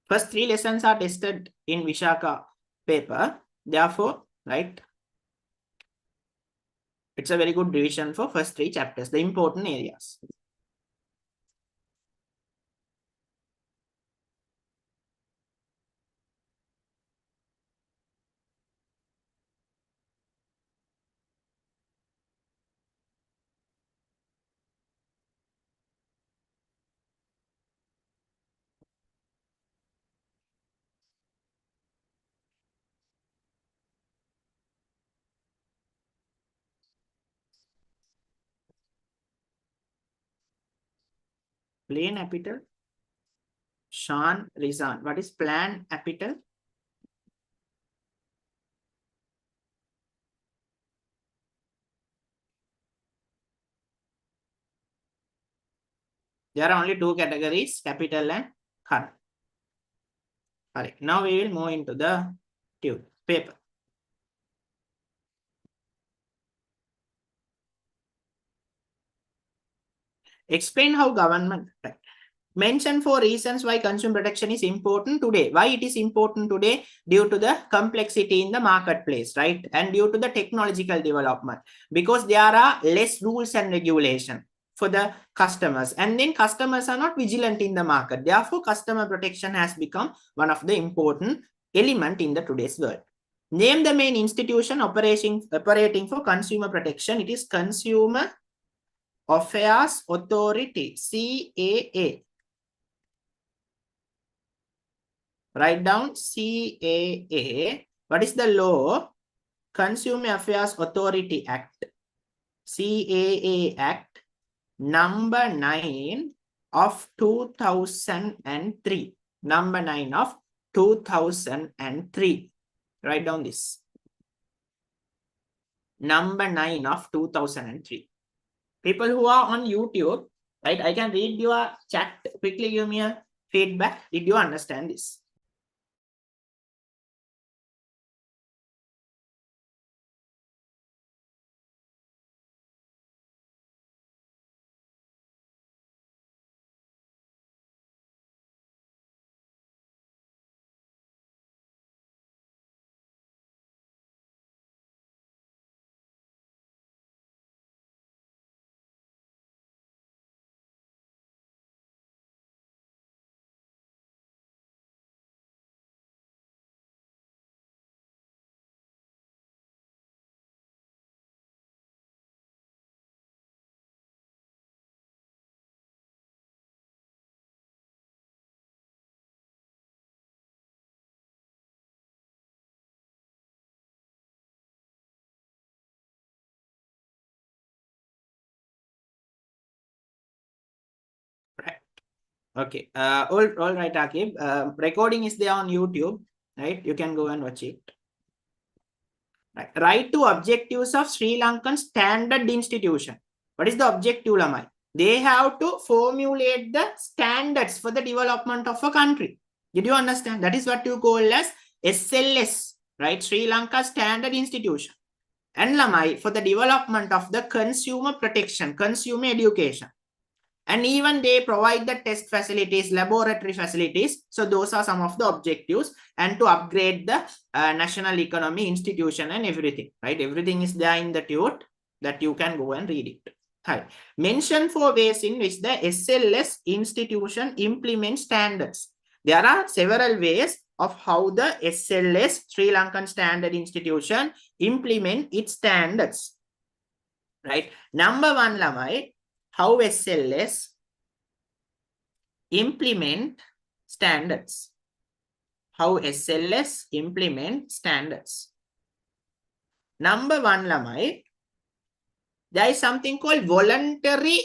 First three lessons are tested in Visakha paper. Therefore, right, it's a very good revision for first three chapters, the important areas. Plain capital. Sean Rizan. What is plan capital? There are only two categories, capital and current. Correct. Now we will move into the paper. Explain how government, right? Mention 4 reasons why consumer protection is important today. Why it is important today? Due to the complexity in the marketplace, right? And due to the technological development. Because there are less rules and regulation for the customers. And then customers are not vigilant in the market. Therefore, customer protection has become one of the important element in the today's world. Name the main institution operating for consumer protection. It is Consumer Affairs Authority, CAA. Write down CAA. What is the law? Consumer Affairs Authority Act. CAA Act number 9 of 2003. Number 9 of 2003. Write down this. Number 9 of 2003. People who are on YouTube, right? I can read your chat. Quickly give me a feedback. Did you understand this? Okay. All right, Akib. Recording is there on YouTube, right? You can go and watch it. Right. Right to objectives of Sri Lankan standard institution. What is the objective, Lamai? They have to formulate the standards for the development of a country. Did you understand? That is what you call as SLS, right? Sri Lanka Standard Institution. And Lamai for the development of the consumer protection, consumer education. And even they provide the test facilities, laboratory facilities. So those are some of the objectives, and to upgrade the national economy institution and everything, right? Everything is there in the TUT. that you can go and read it. Hi. Mention 4 ways in which the SLS institution implements standards. There are several ways of how the SLS, Sri Lankan Standard Institution, implement its standards. Right. Number 1, lamai, how SLS implement standards. How SLS implement standards. Number 1, lamai, there is something called voluntary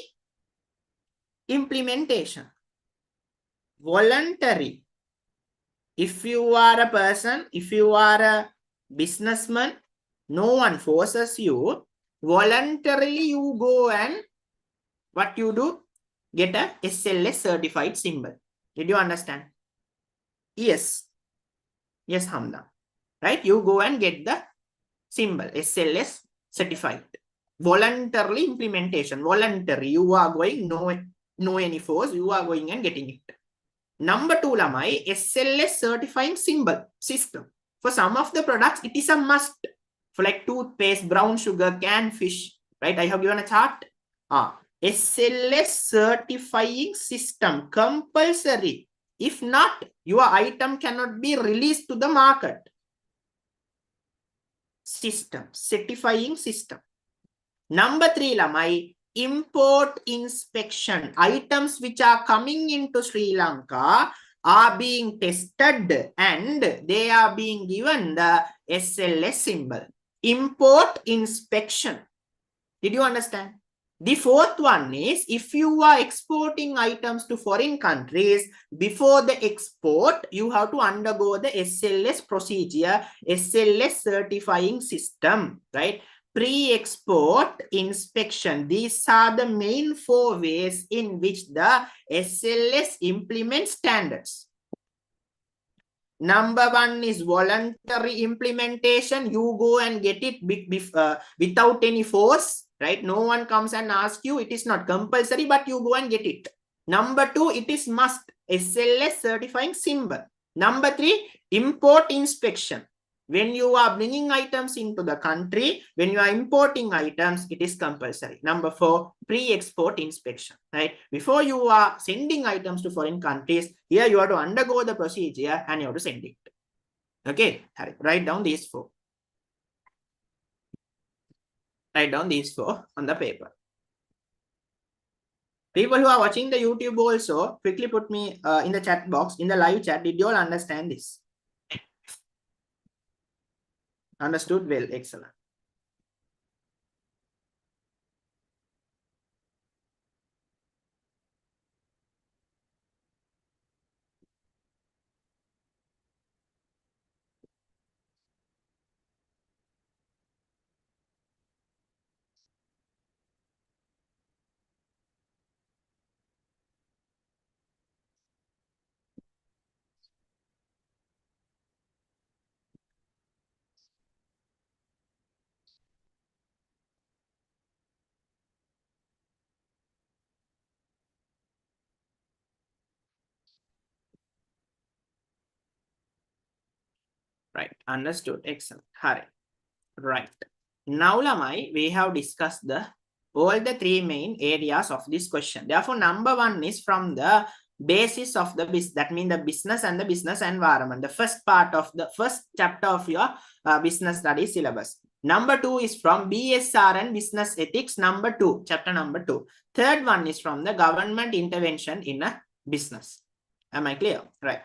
implementation. Voluntary. If you are a person, if you are a businessman, no one forces you. Voluntarily you go and what you do? Get a SLS certified symbol. Did you understand? Yes. Yes, Hamda. Right? You go and get the symbol, SLS certified. Voluntarily implementation. Voluntary. You are going, no any force. You are going and getting it. Number 2, lamai, SLS certifying symbol system. For some of the products, it is a must. For like toothpaste, brown sugar, canned fish. Right? I have given a chart. SLS certifying system. Compulsory. If not, your item cannot be released to the market. System. Certifying system. Number 3, lamai, import inspection. Items which are coming into Sri Lanka are being tested and they are being given the SLS symbol. Import inspection. Did you understand? The 4th one is, if you are exporting items to foreign countries, before the export, you have to undergo the SLS procedure, SLS certifying system, right? Pre-export inspection. These are the main 4 ways in which the SLS implements standards. Number 1 is voluntary implementation. You go and get it without any force, right? No one comes and asks you. It is not compulsory, but you go and get it. Number 2, it is must. SLS certifying symbol. Number 3, import inspection. When you are bringing items into the country, when you are importing items, it is compulsory. Number 4, pre-export inspection, right? Before you are sending items to foreign countries, here you have to undergo the procedure and you have to send it. Okay, write down these 4. Write down these 4 on the paper. People who are watching the YouTube also, quickly put me in the chat box, in the live chat. Did you all understand this? Understood? Well, excellent. Right, understood. Excellent. Hari. Right. Now, lamai, we have discussed all the 3 main areas of this question. Therefore, number 1 is from the basis of the business. That means the business and the business environment. The first part of the first chapter of your business studies syllabus. Number 2 is from BSR and business ethics. Number 2, chapter number 2. Third one is from the government intervention in a business. Am I clear? Right.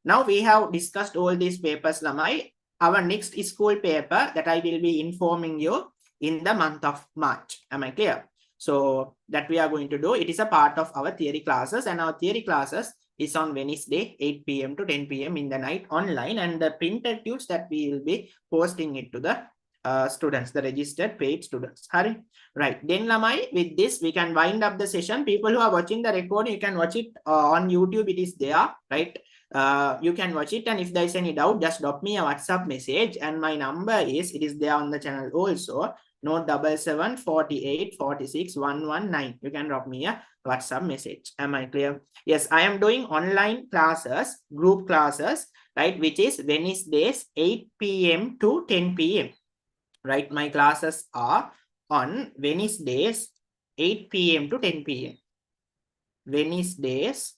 Now we have discussed all these papers, lamai. Our next school paper that I will be informing you in the month of March. Am I clear? So that we are going to do, it is a part of our theory classes, and our theory classes is on Wednesday, 8 p.m. to 10 p.m. in the night online, and the printed tunes that we will be posting it to the students, the registered paid students. Hari? Right. Then, lamai, with this, we can wind up the session. People who are watching the recording, you can watch it on YouTube. It is there, right? You can watch it, and if there is any doubt, just drop me a WhatsApp message, and my number is, it is there on the channel also, note 77 48 46 119. You can drop me a WhatsApp message. Am I clear? Yes, I am doing online classes, group classes, right, which is Wednesdays 8 p.m. to 10 p.m. right? My classes are on Wednesdays 8 p.m. to 10 p.m. Wednesdays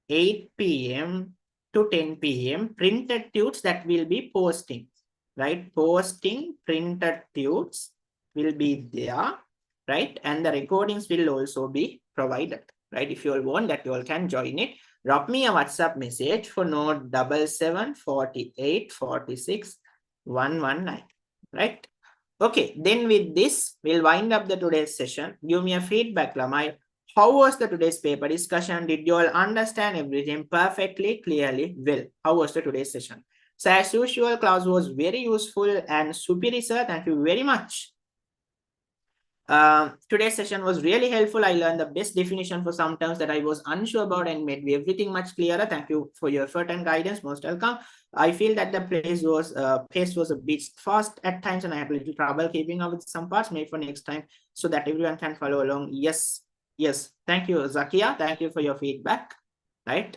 8 p.m. to 10 p.m. printed tudes that will be posting, right? Posting printed tudes will be there, right? And the recordings will also be provided, right? If you all want that, you all can join it. Drop me a WhatsApp message for note 774846 119, right? Okay, then with this, we'll wind up the today's session. Give me a feedback, Lamai. How was the today's paper discussion? Did you all understand everything perfectly, clearly, well? How was the today's session? So as usual, class was very useful and superior, sir. Thank you very much. Today's session was really helpful. I learned the best definition for some terms that I was unsure about and made everything much clearer. Thank you for your effort and guidance. Most welcome. I feel that the pace was a bit fast at times, and I had a little trouble keeping up with some parts. Maybe for next time, so that everyone can follow along. Yes. Thank you, Zakia. Thank you for your feedback. Right.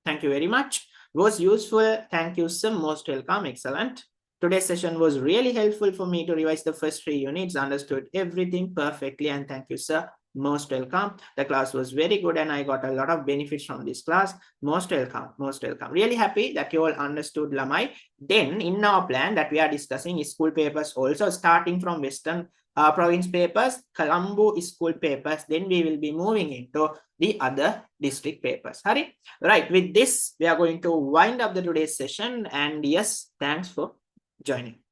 Thank you very much. Was useful. Thank you, sir. Most welcome. Excellent. Today's session was really helpful for me to revise the first 3 units, understood everything perfectly, and thank you, sir. Most welcome. The class was very good and I got a lot of benefits from this class. Most welcome. Most welcome. Really happy that you all understood Lamai. Then in our plan that we are discussing is school papers also, starting from Western province papers, Colombo school papers. Then we will be moving into the other district papers. Hari? Right. With this, we are going to wind up the today's session. And yes, thanks for joining.